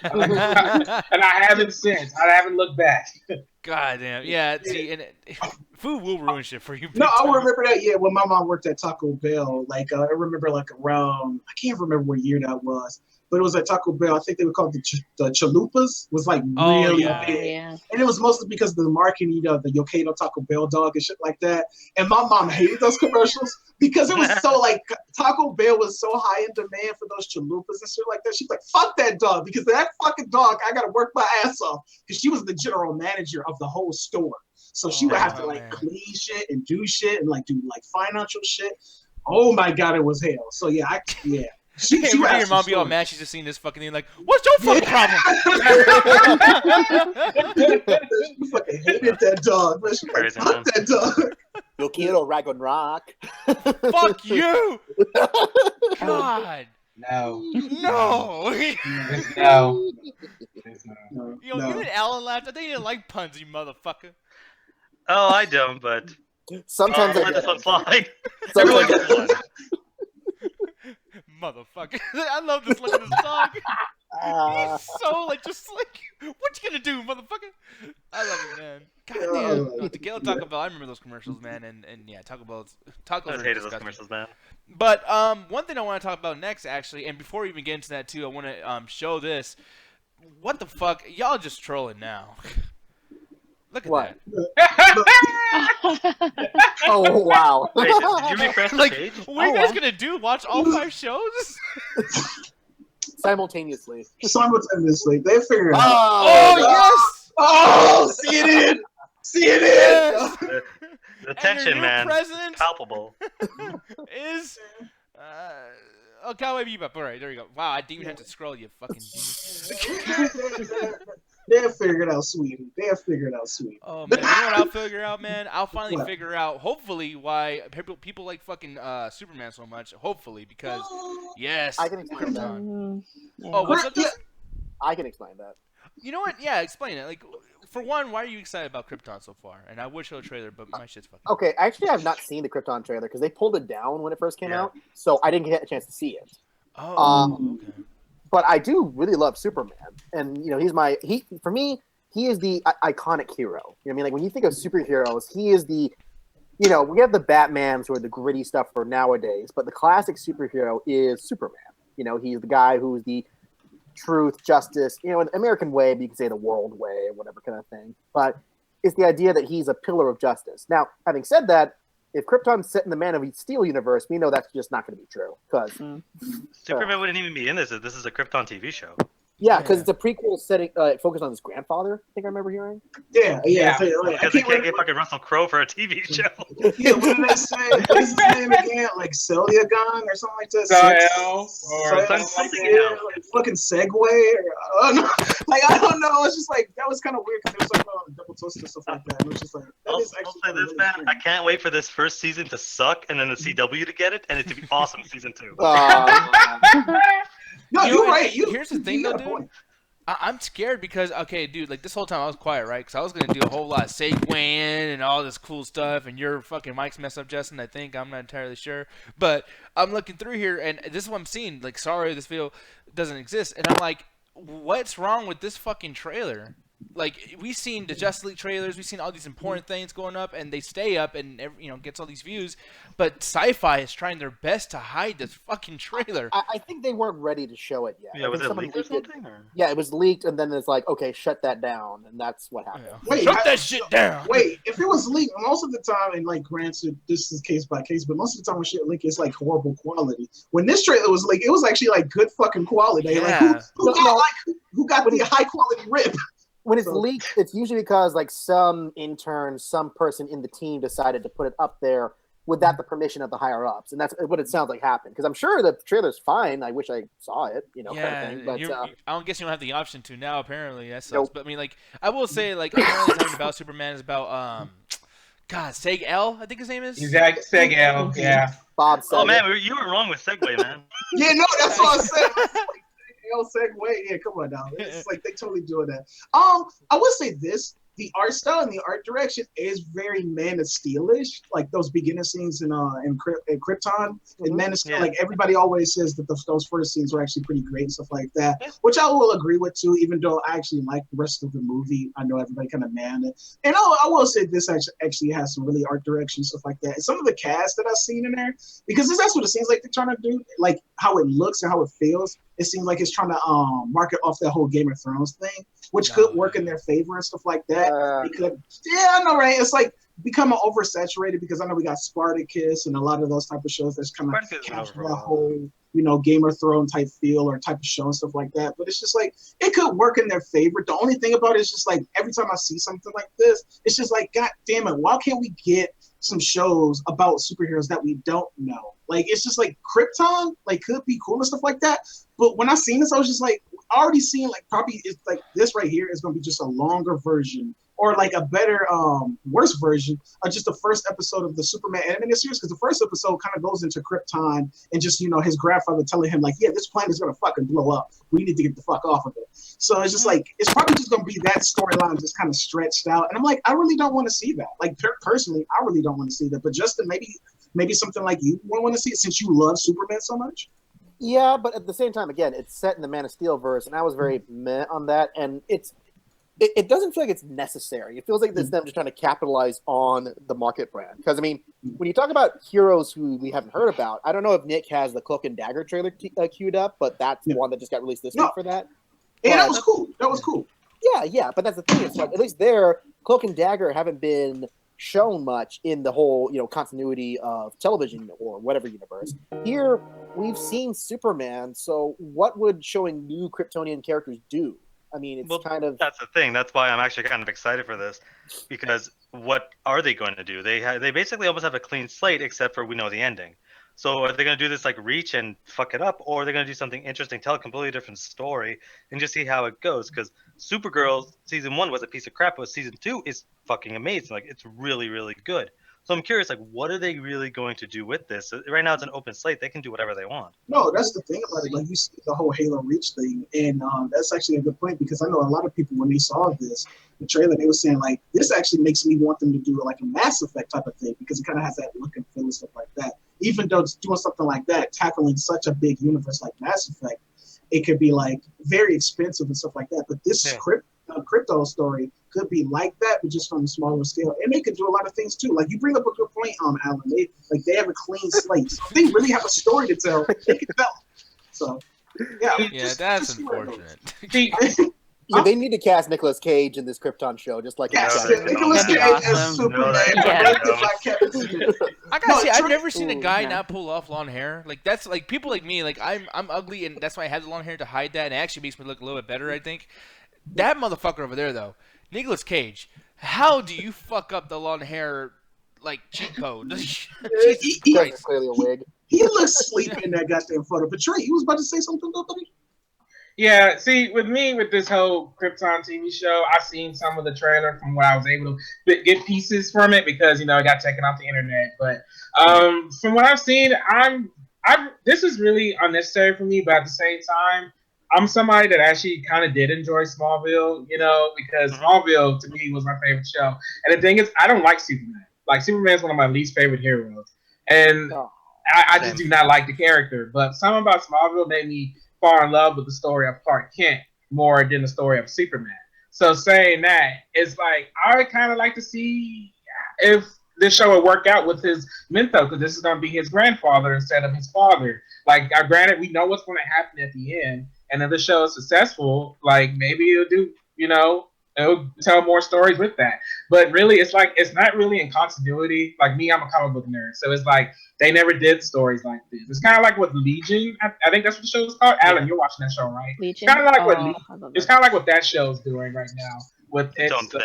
Speaker 2: And I haven't since. I haven't looked back.
Speaker 1: God damn. Yeah, see, and food will ruin shit for you.
Speaker 4: No, I remember that, yeah, when my mom worked at Taco Bell. Like, I remember, like, around, I can't remember what year that was, but it was at Taco Bell. I think they were called the chalupas. Was, like, really big.
Speaker 6: Yeah.
Speaker 4: And it was mostly because of the marketing of the Yokato Taco Bell dog and shit like that. And my mom hated those commercials because it was so, like, Taco Bell was so high in demand for those chalupas and shit like that. She's like, fuck that dog, because that fucking dog, I got to work my ass off. Because she was the general manager of the whole store. So she would have to like clean shit and do shit and like do like financial shit. Oh my god, it was hell. So yeah, She
Speaker 1: would your mom be all mad? She's just seeing this fucking thing like, what's your fucking problem?
Speaker 4: She fucking hated that dog. But she like, fuck that dog.
Speaker 5: Yo quiero Ragnarok.
Speaker 1: Fuck you! God.
Speaker 2: No.
Speaker 1: No.
Speaker 2: No.
Speaker 1: Yo, even Alan laughed. I think you didn't like puns, you motherfucker.
Speaker 3: Oh, I don't, but
Speaker 5: sometimes
Speaker 3: I'll let this one fly.
Speaker 5: Everyone
Speaker 3: gets one.
Speaker 1: Motherfucker. I love this look at this dog. He's so like, just like, what you gonna do, motherfucker? I love it, man. God damn. The Gale Taco Bell, I remember those commercials, man, and yeah, Taco Bell's tacos
Speaker 3: I hated those commercials, man.
Speaker 1: But one thing I want to talk about next, actually, and before we even get into that too, I want to show this. What the fuck? Y'all just trolling now. Look at
Speaker 5: What?
Speaker 1: that.
Speaker 5: Oh wow!
Speaker 3: Wait, did you refresh the page?
Speaker 1: What are you guys gonna do? Watch all 5 shows?
Speaker 5: Simultaneously.
Speaker 4: Simultaneously, they figured it out.
Speaker 1: Oh yes!
Speaker 4: Oh, see it in. See it in.
Speaker 1: Yes!
Speaker 3: The tension,
Speaker 1: new
Speaker 3: man,
Speaker 1: president
Speaker 3: palpable.
Speaker 1: is oh, Cowboy Bebop. All right, there you go. Wow, I didn't even have to scroll. You fucking genius.
Speaker 4: They'll figure it out, sweetie. They'll figure it out, sweetie.
Speaker 1: Oh man, you know what I'll figure out, man? I'll finally figure out, hopefully, why people like fucking Superman so much. Hopefully, because yes,
Speaker 5: I can explain that.
Speaker 1: Oh, what's up?
Speaker 5: I can explain that.
Speaker 1: You know what? Yeah, explain it. Like, for one, why are you excited about Krypton so far? And I would show a trailer, but my shit's fucking.
Speaker 5: Okay, actually, I have not seen the Krypton trailer because they pulled it down when it first came out, so I didn't get a chance to see it.
Speaker 1: Oh, okay.
Speaker 5: But I do really love Superman, and you know, for me, he is the iconic hero. You know what I mean? Like when you think of superheroes, he is the, you know, we have the Batmans who are the gritty stuff for nowadays, but the classic superhero is Superman. You know, he's the guy who's the truth, justice, you know, in the American way, but you can say the world way, or whatever kind of thing. But it's the idea that he's a pillar of justice. Now, having said that, if Krypton's set in the Man of Steel universe, we know that's just not going to be true. Because
Speaker 3: Superman wouldn't even be in this if this is a Krypton TV show.
Speaker 5: yeah, because it's a prequel setting focused on his grandfather. I think I remember hearing.
Speaker 4: Yeah.
Speaker 3: Because they can't get fucking Russell Crowe for a TV show.
Speaker 4: Yeah, what did they say? What's his name again? Like Celyagon or something like that?
Speaker 2: Sael
Speaker 3: or something
Speaker 4: else. Like fucking Segway or I don't know. Like I don't know. It's just like that was kind of weird because they were talking about double toast and stuff like that. And it was just like that is
Speaker 3: I'll
Speaker 4: actually
Speaker 3: say this,
Speaker 4: really
Speaker 3: man.
Speaker 4: strange.
Speaker 3: I can't wait for this first season to suck and then the CW to get it and it to be awesome season 2.
Speaker 4: No, you're right.
Speaker 1: Here's the thing, though, dude. I'm scared because, okay, dude, like this whole time I was quiet, right? Because I was going to do a whole lot of segueing and all this cool stuff, and your fucking mic's messed up, Justin, I think. I'm not entirely sure. But I'm looking through here, and this is what I'm seeing. Like, sorry, this video doesn't exist. And I'm like, what's wrong with this fucking trailer? Like, we've seen the Justice League trailers, we've seen all these important things going up, and they stay up and, you know, gets all these views. But Syfy is trying their best to hide this fucking trailer.
Speaker 5: I think they weren't ready to show it yet.
Speaker 3: Yeah, was it leaked or something? Or?
Speaker 5: Yeah, it was leaked, and then it's like, okay, shut that down, and that's what happened.
Speaker 1: Yeah.
Speaker 4: Wait,
Speaker 1: Shut that shit down.
Speaker 4: Wait, if it was leaked, most of the time, and like granted, this is case by case, but most of the time when shit leak, it's like horrible quality. When this trailer was leaked, it was actually like good fucking quality.
Speaker 1: Yeah.
Speaker 4: Like who got the high quality rip?
Speaker 5: When it's leaked, it's usually because like some intern, some person in the team decided to put it up there without the permission of the higher ups, and that's what it sounds like happened. Because I'm sure the trailer's fine. I wish I saw it, you know, kind of thing. But
Speaker 1: I don't guess you don't have the option to now. Apparently, that sucks.
Speaker 5: Nope.
Speaker 1: But I mean, like, I will say, like, apparently talking about Superman is about God, Seg L, I think his name is.
Speaker 2: Exactly, Seg L. Yeah.
Speaker 5: Bob said
Speaker 3: Oh man, you were wrong with Segway, man.
Speaker 4: Yeah, no, that's what I said. Segway. Yeah, come on now. It's like they totally doing that. I would say this: the art style and the art direction is very Man of Steel-ish. Like those beginning scenes in Krypton and Man of Steel. Like everybody always says that those first scenes were actually pretty great and stuff like that, which I will agree with too. Even though I actually like the rest of the movie, I know everybody kind of manned it. And I will say this actually has some really art direction stuff like that. And some of the cast that I've seen in there, because that's what it seems like they're trying to do, like how it looks and how it feels. It seems like it's trying to market off that whole Game of Thrones thing, which could work in their favor and stuff like that. Yeah, I know, right? It's like becoming oversaturated because I know we got Spartacus and a lot of those type of shows that's kind of capture that whole Game of Thrones type feel or type of show and stuff like that. But it's just like it could work in their favor. The only thing about it is just like every time I see something like this, it's just like, God damn it, why can't we get some shows about superheroes that we don't know? Like, it's just like Krypton, like, could be cool and stuff like that. But when I seen this, I was just like, already seeing like probably it's like this right here is going to be just a longer version or like a better, worse version of just the first episode of the Superman animated series. Because the first episode kind of goes into Krypton and just, his grandfather telling him like, yeah, this planet is going to fucking blow up. We need to get the fuck off of it. So it's just like, it's probably just going to be that storyline just kind of stretched out. And I'm like, I really don't want to see that. Like, personally, I really don't want to see that. But Justin, maybe something like you want to see it since you love Superman so much.
Speaker 5: Yeah, but at the same time, again, it's set in the Man of Steel verse, and I was very meh on that. And it doesn't feel like it's necessary. It feels like it's them just trying to capitalize on the market brand. Because, I mean, when you talk about heroes who we haven't heard about, I don't know if Nick has the Cloak and Dagger trailer queued up, but that's the one that just got released this week for that.
Speaker 4: Yeah, that was cool. That was cool.
Speaker 5: Yeah, but that's the thing. It's like, at least there, Cloak and Dagger haven't been shown much in the whole, continuity of television or whatever universe. Here, we've seen Superman, so what would showing new Kryptonian characters do? I mean, it's kind of...
Speaker 3: That's the thing. That's why I'm actually kind of excited for this, because what are they going to do? They basically almost have a clean slate, except for we know the ending. So are they going to do this like Reach and fuck it up, or are they going to do something interesting, tell a completely different story, and just see how it goes? Because Supergirl season 1 was a piece of crap, but season 2 is fucking amazing. Like, it's really, really good. So I'm curious, like, what are they really going to do with this? Right now, it's an open slate. They can do whatever they want.
Speaker 4: No, that's the thing about it. Like, you see the whole Halo Reach thing, and that's actually a good point, because I know a lot of people, when they saw the trailer, they were saying, like, this actually makes me want them to do, like, a Mass Effect type of thing, because it kind of has that look and feel and stuff like that. Even though it's doing something like that, tackling such a big universe like Mass Effect, it could be, like, very expensive and stuff like that. But this crypto story could be like that, but just from a smaller scale. And they could do a lot of things too. Like, you bring up a good point, Alan. They have a clean slate. So they really have a story to tell. They can tell. So yeah,
Speaker 1: that's unfortunate.
Speaker 5: Yeah, they need to cast Nicolas Cage in this Krypton show, just like
Speaker 4: Nicolas Cage as Superman.
Speaker 1: I gotta say, I've never seen a guy not pull off long hair. Like, that's like people like me. Like, I'm ugly, and that's why I have the long hair to hide that. And it actually makes me look a little bit better, I think. That motherfucker over there, though, Nicolas Cage. How do you fuck up the long hair like cheat code?
Speaker 5: He's clearly a wig.
Speaker 4: He looks sleepy in that goddamn photo. But Trey, you was about to say something, though, buddy?
Speaker 2: Yeah, see, with me, with this whole Krypton TV show, I've seen some of the trailer from what I was able to get pieces from it because, it got taken off the internet. But from what I've seen, this is really unnecessary for me, but at the same time, I'm somebody that actually kind of did enjoy Smallville, because Smallville, to me, was my favorite show. And the thing is, I don't like Superman. Like, Superman is one of my least favorite heroes. And I just do not like the character. But something about Smallville made me fall in love with the story of Clark Kent more than the story of Superman. So saying that, it's like, I would kind of like to see if this show would work out with his mentor, because this is going to be his grandfather instead of his father. Like, granted, we know what's going to happen at the end, and if the show is successful, like, maybe it'll do, it'll tell more stories with that. But really, it's like, it's not really in continuity. Like me, I'm a comic book nerd, so it's like, they never did stories like this. It's kind of like what Legion, I think that's what the show is called. Alan, you're watching that show, right?
Speaker 6: Legion?
Speaker 2: It's kind of like what that show is doing right now with its
Speaker 3: own thing,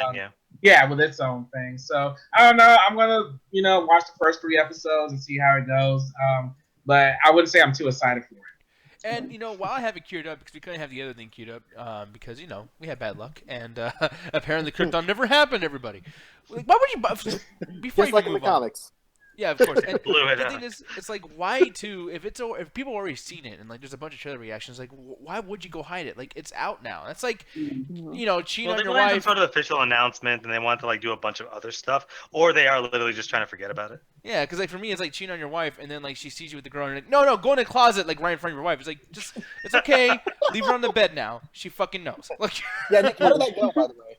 Speaker 2: with its own thing. So I don't know. I'm gonna, watch the first 3 episodes and see how it goes. But I wouldn't say I'm too excited for it.
Speaker 1: And, while I have it queued up, because we couldn't have the other thing queued up, because, we had bad luck, and apparently Krypton never happened, everybody. Like, why would you... Before
Speaker 5: just like in the comics.
Speaker 1: Yeah, of course. And the thing is, it's like, why if people already seen it, and, like, there's a bunch of trailer reactions, like, why would you go hide it? Like, it's out now. That's like, cheating on your wife.
Speaker 3: They wanted some sort of official announcement, and they want to, like, do a bunch of other stuff, or they are literally just trying to forget about it.
Speaker 1: Yeah, because, like, for me, it's like cheating on your wife, and then, like, she sees you with the girl, and you're like, no, go in the closet, like, right in front of your wife. It's like, it's okay. Leave her on the bed now. She fucking knows. Like,
Speaker 5: yeah, Nick, how did that go, by the way?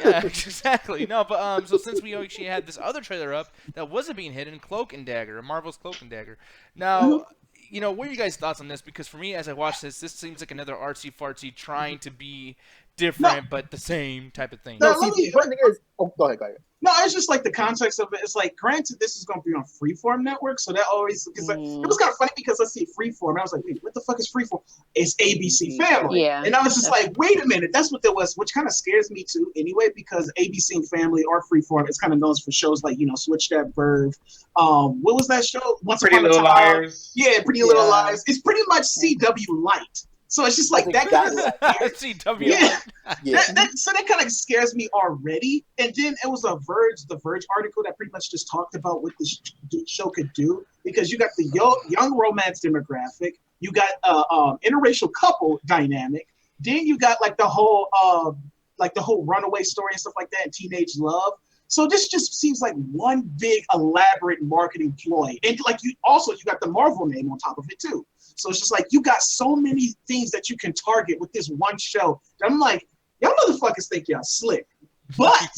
Speaker 1: Yeah, exactly. No, but so since we actually had this other trailer up that wasn't being hidden, Cloak and Dagger, Marvel's Cloak and Dagger. Now, what are you guys' thoughts on this? Because for me, as I watch this seems like another artsy-fartsy trying to be different but the same type of thing.
Speaker 5: No, see, the thing is, go ahead.
Speaker 4: No, it's just like the context of it. It's like, granted, this is going to be on Freeform Network, so that always because it was kind of funny because let's see Freeform. I was like, wait, what the fuck is Freeform? It's ABC Family, and I was just like, wait a minute, that's what there was, which kind of scares me too, anyway, because ABC Family or Freeform, it's kind of known for shows like Switch That Verve. What was that show? Once
Speaker 2: Pretty
Speaker 4: Upon a
Speaker 2: Little
Speaker 4: Time.
Speaker 2: Liars.
Speaker 4: Yeah, Pretty Little Liars. It's pretty much CW light. So it's just like that kind of
Speaker 1: CW.
Speaker 4: So that kind of scares me already. And then it was the Verge article that pretty much just talked about what this show could do, because you got the young romance demographic, you got interracial couple dynamic, then you got like the whole runaway story and stuff like that, and teenage love. So this just seems like one big elaborate marketing ploy, and like you got the Marvel name on top of it too. So it's just like you got so many things that you can target with this one show. I'm like, y'all motherfuckers think y'all slick, but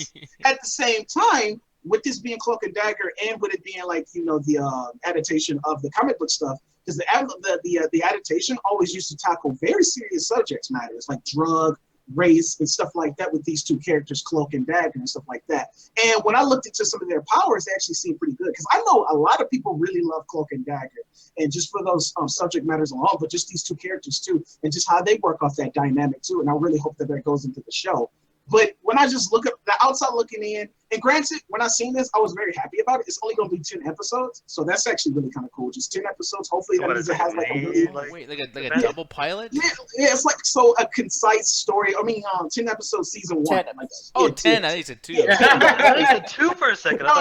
Speaker 4: at the same time, with this being Cloak and Dagger, and with it being like the adaptation of the comic book stuff, because the adaptation always used to tackle very serious subject matters like drug, race, and stuff like that with these two characters, Cloak and Dagger, and stuff like that. And when I looked into some of their powers, they actually seemed pretty good, because I know a lot of people really love Cloak and Dagger, and just for those subject matters alone, but just these two characters too, and just how they work off that dynamic too. And I really hope that goes into the show. But when I just look at the outside looking in, and granted, when I seen this, I was very happy about it. It's only going to be 10 episodes, so that's actually really kind of cool. Just 10 episodes. Hopefully that means it has like a really
Speaker 1: like a double pilot.
Speaker 4: Yeah, it's like a concise story. I mean, 10 episodes, season 1.
Speaker 1: 10. I think it's 2.
Speaker 3: Yeah. I said 2 for a second.
Speaker 4: No.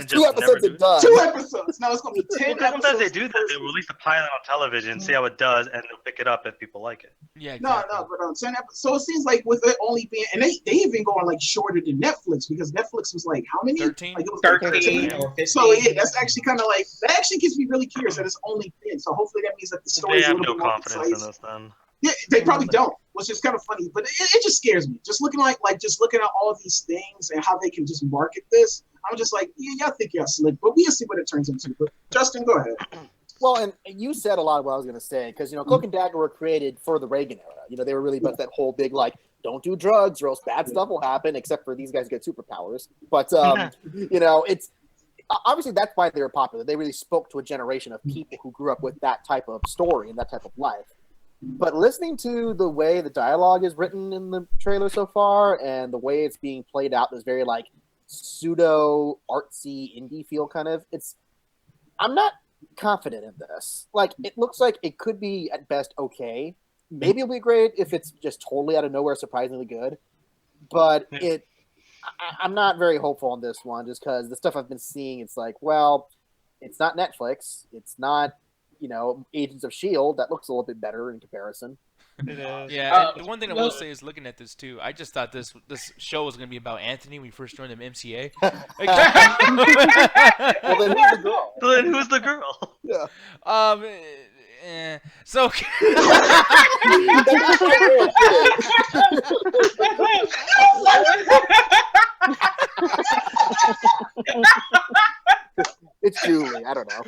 Speaker 4: 2 episodes are done. 2 episodes. No, it's going to be 10 episodes.
Speaker 3: Sometimes they do that. They release the pilot on television, see how it does, and they'll pick it up if people like it.
Speaker 1: Yeah, exactly.
Speaker 4: No, but 10 episodes. So it seems like with it only being, and they even go on like shorter than Netflix, because Netflix was like how many?
Speaker 1: 13.
Speaker 4: Like, it was
Speaker 2: 13 or 15.
Speaker 4: So yeah, that's actually kind of like, that actually gets me really curious that it's only 10. So hopefully that means that the story is a little bit more concise. They have no confidence in this then. Yeah, they probably don't, which is kind of funny, but it just scares me. Just looking at all these things and how they can just market this, I'm just like, yeah, y'all think y'all slick, but we'll see what it turns into. But Justin, go ahead.
Speaker 5: Well, and you said a lot of what I was going to say, because Cloak and Dagger were created for the Reagan era. They were really about that whole big don't do drugs or else bad stuff will happen, except for these guys get superpowers. But it's obviously that's why they were popular. They really spoke to a generation of people who grew up with that type of story and that type of life. But listening to the way the dialogue is written in the trailer so far, and the way it's being played out, this very pseudo artsy indie feel kind of, I'm not confident in this. It looks like it could be at best okay. Maybe it'll be great if it's just totally out of nowhere, surprisingly good. But I'm not very hopeful on this one, just because the stuff I've been seeing, it's like, well, it's not Netflix, it's not Agents of S.H.I.E.L.D. That looks a little bit better in comparison.
Speaker 3: It is.
Speaker 1: Yeah, and the one thing I will say is, looking at this too, I just thought this show was going to be about Anthony when he first joined the MCA.
Speaker 5: Well, then who's the girl?
Speaker 3: Then who's the girl?
Speaker 1: Yeah. So.
Speaker 5: It's Julie. I don't know.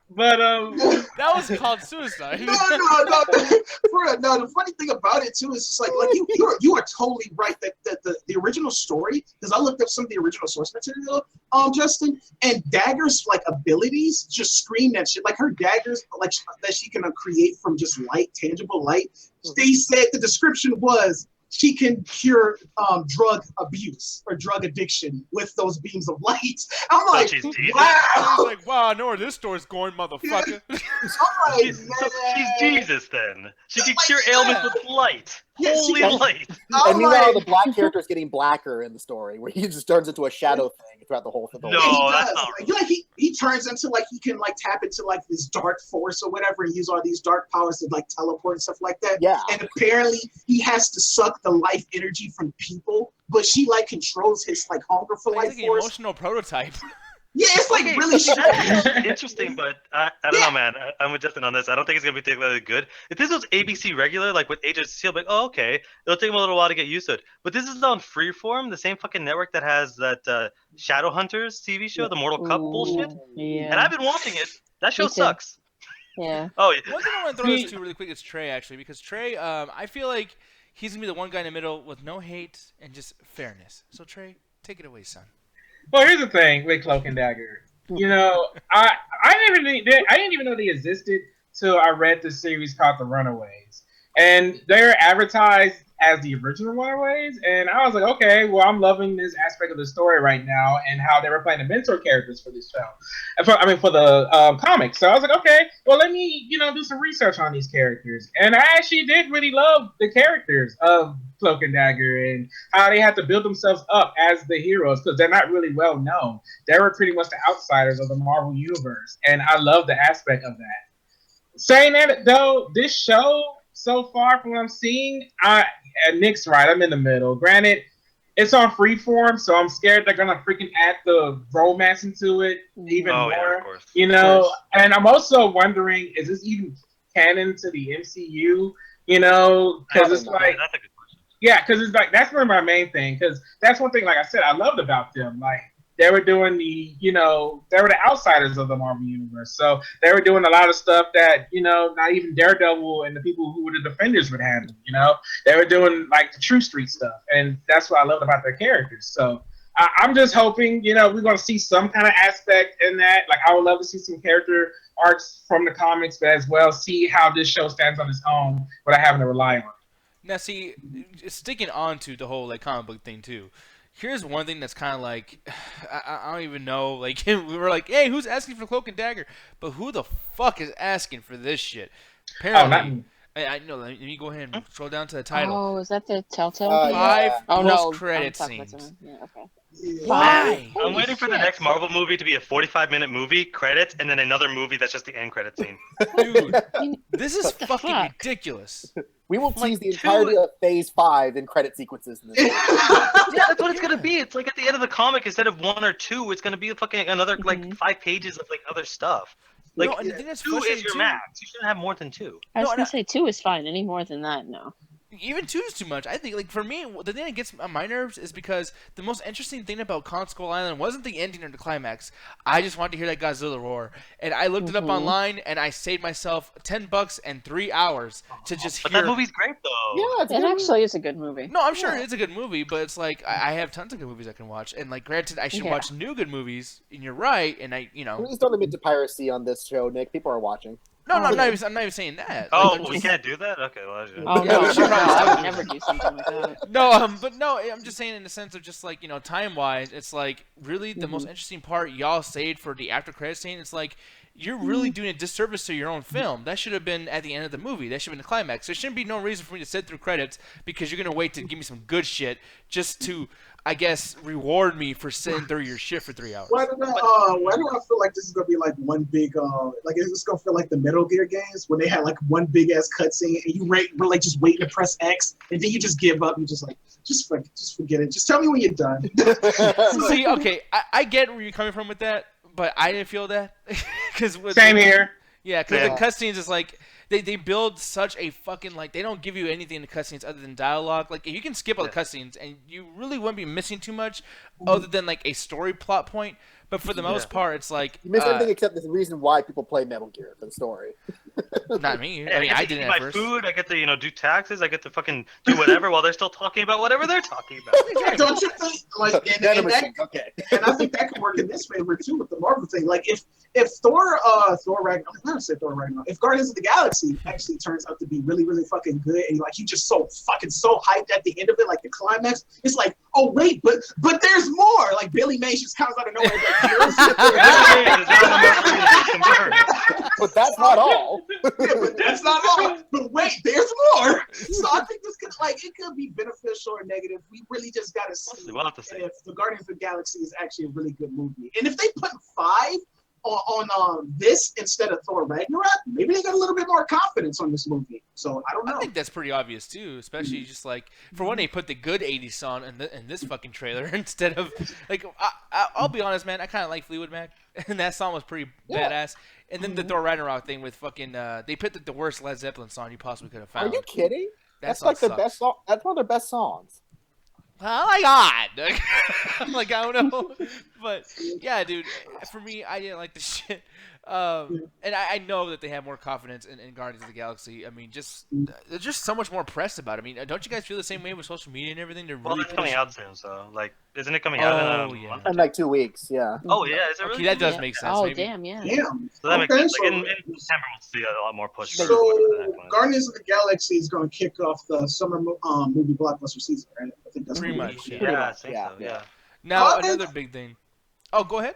Speaker 2: But
Speaker 1: that was called suicide.
Speaker 4: No. The funny thing about it too is just like you are totally right that the original story, because I looked up some of the original source material, Justin, and Dagger's abilities just scream that shit. Like her daggers, that she can create from just light, tangible light. They said the description was, she can cure drug abuse or drug addiction with those beams of light. I'm like, wow.
Speaker 1: I was like, wow, I know where this story's going, motherfucker.
Speaker 3: She's Jesus then. She can cure ailments with light. Holy light.
Speaker 5: And meanwhile, the black character is getting blacker in the story, where he just turns into a shadow thing throughout the whole thing.
Speaker 3: No, that's not right.
Speaker 4: He turns into he can tap into this dark force or whatever, and use all these dark powers to teleport and stuff like that.
Speaker 5: Yeah.
Speaker 4: And apparently he has to suck the life energy from people, but she controls his hunger for life
Speaker 1: force. Like an emotional prototype.
Speaker 4: Yeah, it's really
Speaker 3: that's interesting, but I don't know, man. I'm with Justin on this. I don't think it's gonna be particularly good. If this was ABC regular, with Agents of S.H.I.E.L.D., oh, okay, it'll take them a little while to get used to it. But this is on Freeform, the same fucking network that has that Shadowhunters TV show, the Mortal Cup bullshit.
Speaker 6: Yeah.
Speaker 3: And I've been wanting it. That show sucks.
Speaker 6: Yeah.
Speaker 3: Oh yeah.
Speaker 1: One thing I want to throw this to really quick is Trey, actually, because Trey, I feel like he's gonna be the one guy in the middle with no hate and just fairness. So Trey, take it away, son.
Speaker 2: Well, here's the thing with Cloak and Dagger. You know, I didn't even know they existed till I read the series called The Runaways, and they're advertised as the original Runaways, and I was like, okay, well, I'm loving this aspect of the story right now, and how they were playing the mentor characters for this show. For the comics. So I was like, okay, well, let me do some research on these characters, and I actually did really love the characters of Cloak and Dagger and how they had to build themselves up as the heroes because they're not really well known. They were pretty much the outsiders of the Marvel universe, and I love the aspect of that. Saying that though, this show so far from what I'm seeing, Nick's right. I'm in the middle. Granted, it's on Freeform, so I'm scared they're gonna freaking add the romance into it even more.
Speaker 3: Yeah, of course.
Speaker 2: And I'm also wondering, is this even canon to the MCU? Because it's like,
Speaker 3: that's a good question.
Speaker 2: yeah, because it's like that's one of my main thing. Because that's one thing, like I said, I loved about them. Like they were doing they were the outsiders of the Marvel universe, so they were doing a lot of stuff that not even Daredevil and the people who were the Defenders would handle. They were doing like the True Street stuff, and that's what I loved about their characters. So I'm just hoping we're gonna see some kind of aspect in that. Like I would love to see some character arcs from the comics, but as well see how this show stands on its own without having to rely on it.
Speaker 1: Now, see, sticking on to the whole comic book thing too. Here's one thing that's kind of like, I don't even know. Like we were like, hey, who's asking for Cloak and Dagger? But who the fuck is asking for this shit? Apparently, I know. Let me go ahead and scroll down to the title.
Speaker 6: Oh, is that the Telltale?
Speaker 1: Five
Speaker 6: Oh
Speaker 1: post-credit
Speaker 6: no,
Speaker 1: scenes.
Speaker 6: Yeah, okay.
Speaker 1: Why?
Speaker 3: I'm waiting for the next Marvel movie to be a 45-minute movie, credits, and then another movie that's just the end credit scene.
Speaker 1: Dude, this is fucking
Speaker 6: fuck?
Speaker 1: ridiculous.
Speaker 5: We will tease the entirety of Phase 5 in credit sequences. In this
Speaker 3: Yeah, that's what it's gonna be. It's like at the end of the comic, instead of 1 or 2, it's gonna be fucking another 5 pages of other stuff. Like
Speaker 1: No, and the thing that's
Speaker 3: 2 is your
Speaker 1: frustrating,
Speaker 3: max. You shouldn't have more than 2.
Speaker 6: I was gonna say 2 is fine. Any more than that, no.
Speaker 1: Even 2 is too much. I think, for me, the thing that gets on my nerves is because the most interesting thing about Kong Skull Island wasn't the ending or the climax. I just wanted to hear that Godzilla roar. And I looked it up online, and I saved myself $10 and 3 hours to just
Speaker 3: But
Speaker 1: hear...
Speaker 3: that movie's great, though.
Speaker 5: Yeah,
Speaker 6: It actually is a good movie.
Speaker 1: No, I'm sure it's a good movie, but it's like, I have tons of good movies I can watch. And, granted, I should watch new good movies, and you're right, and
Speaker 5: Please don't admit to piracy on this show, Nick. People are watching.
Speaker 1: No, I'm not even saying that.
Speaker 3: Oh, we can't do that? Okay, well, that's
Speaker 6: Oh
Speaker 1: Yeah, we
Speaker 6: no,
Speaker 1: should probably
Speaker 6: I
Speaker 1: stop
Speaker 6: would
Speaker 1: doing
Speaker 6: never do something like that.
Speaker 1: No, I'm just saying in the sense of just time-wise, it's really the most interesting part y'all saved for the after credit scene. It's you're really doing a disservice to your own film. That should have been at the end of the movie. That should have been the climax. There shouldn't be no reason for me to sit through credits because you're gonna wait to give me some good shit just to, I guess, reward me for sitting through your shit for 3 hours.
Speaker 4: Why do I feel like this is gonna be one big is this gonna feel like the Metal Gear games when they had one big ass cutscene and you were just waiting to press X and then you just give up. You just forget it. Just tell me when you're done.
Speaker 1: See, okay, I get where you're coming from with that, but I didn't feel that.
Speaker 2: Same here.
Speaker 1: Yeah, because the cutscenes is they build such a fucking they don't give you anything in the cutscenes other than dialogue. You can skip all the cutscenes and you really wouldn't be missing too much other than a story plot point. But for the most part, it's
Speaker 5: you miss everything except the reason why people play Metal Gear for the story.
Speaker 1: Not me.
Speaker 3: Yeah,
Speaker 1: I mean, I
Speaker 3: get to
Speaker 1: didn't
Speaker 3: eat
Speaker 1: at
Speaker 3: my
Speaker 1: first.
Speaker 3: food. I get to do taxes. I get to fucking do whatever while they're still talking about whatever they're talking about.
Speaker 4: Don't you think
Speaker 5: Okay.
Speaker 4: and I think that could work in this favor too with the Marvel thing. If Thor Ragnarok, I'm not say Thor Ragnarok, if Guardians of the Galaxy actually turns out to be really, really fucking good and you just so hyped at the end of it, the climax, it's oh wait, but there's more. Billy Mays just comes out of nowhere
Speaker 5: But that's not all.
Speaker 4: But that's not all. But wait, there's more. So I think this could be beneficial or negative. We really just gotta see
Speaker 3: We'll have to see.
Speaker 4: if the Guardians of the Galaxy is actually a really good movie. And if they put 5 on this instead of Thor Ragnarok, maybe they got a little bit more confidence on this movie. So I don't know.
Speaker 1: I think that's pretty obvious too, especially just for when they put the good '80s song in this fucking trailer instead of I'll be honest, man, I kind of like Fleetwood Mac, and that song was pretty badass. And then the Thor Ragnarok thing with fucking they put the worst Led Zeppelin song you possibly could have found.
Speaker 5: Are you kidding? That's
Speaker 1: song
Speaker 5: the
Speaker 1: sucks.
Speaker 5: best song. That's one of their best songs.
Speaker 1: Oh my god! I don't know, But yeah, dude, for me, I didn't like the shit. And I know that they have more confidence in Guardians of the Galaxy. I mean, they're just so much more pressed about it. I mean, don't you guys feel the same way with social media and everything? They're
Speaker 3: Well,
Speaker 1: really
Speaker 3: it's coming
Speaker 1: pushing.
Speaker 3: out soon, so like, isn't it coming out in a month?
Speaker 5: In like 2 weeks, yeah.
Speaker 3: Oh yeah, is it
Speaker 1: Okay,
Speaker 3: really?
Speaker 1: that does
Speaker 6: Yeah.
Speaker 1: make sense.
Speaker 6: Oh
Speaker 1: maybe.
Speaker 6: damn, yeah.
Speaker 4: Damn.
Speaker 3: So that makes
Speaker 4: Okay,
Speaker 3: sense. Like,
Speaker 4: so-
Speaker 3: in December, we'll see a lot more push. for
Speaker 4: So,
Speaker 3: whatever that one is.
Speaker 4: Guardians of the Galaxy is going to kick off the summer movie blockbuster season, right? I think that's
Speaker 1: Pretty
Speaker 4: what it
Speaker 1: much,
Speaker 4: is.
Speaker 1: yeah.
Speaker 3: Yeah, I think
Speaker 5: Yeah.
Speaker 3: so. Yeah.
Speaker 1: Now
Speaker 4: Okay.
Speaker 1: another big thing. Oh, go ahead.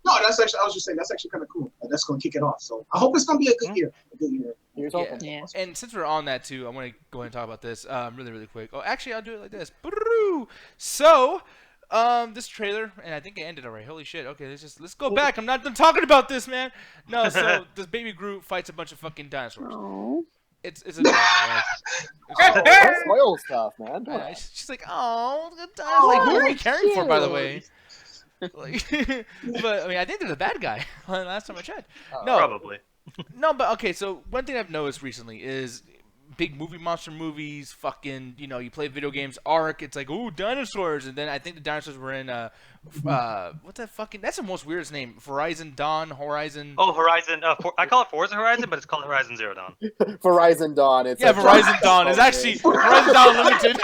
Speaker 4: No, that's actually, I was just saying, that's actually kind of cool. That's going to kick it off. So I hope it's going to be a good year. A good year.
Speaker 5: Here's
Speaker 1: Yeah.
Speaker 5: hoping.
Speaker 6: Yeah.
Speaker 1: And since we're on that too, I want to go ahead and talk about this really, really quick. Oh, actually, I'll do it like this. Brrroo. So, this trailer, and I think it ended already. Holy shit. Okay, let's go back. I'm not done talking about this, man. No, so this baby Groot fights a bunch of fucking dinosaurs.
Speaker 6: Oh.
Speaker 1: It's adorable, right?
Speaker 5: Don't spoil stuff, man. Don't
Speaker 1: It's she's like, oh, the dinosaurs. Like, who are you caring for, by the way?
Speaker 6: cute.
Speaker 1: Like, but I mean, I think they're the bad guy. Last time I checked. No,
Speaker 3: Probably.
Speaker 1: no, but okay. So one thing I've noticed recently is big monster movies. Fucking, you play video games. Ark. It's like, ooh, dinosaurs. And then I think the dinosaurs were in what's that fucking? That's the most weirdest name. Horizon.
Speaker 3: Oh, Horizon. I call it Forza Horizon, but it's called Horizon Zero Dawn.
Speaker 5: Verizon Dawn. It's
Speaker 1: Yeah,
Speaker 5: a-
Speaker 1: Verizon Dawn is actually Verizon Dawn Limited.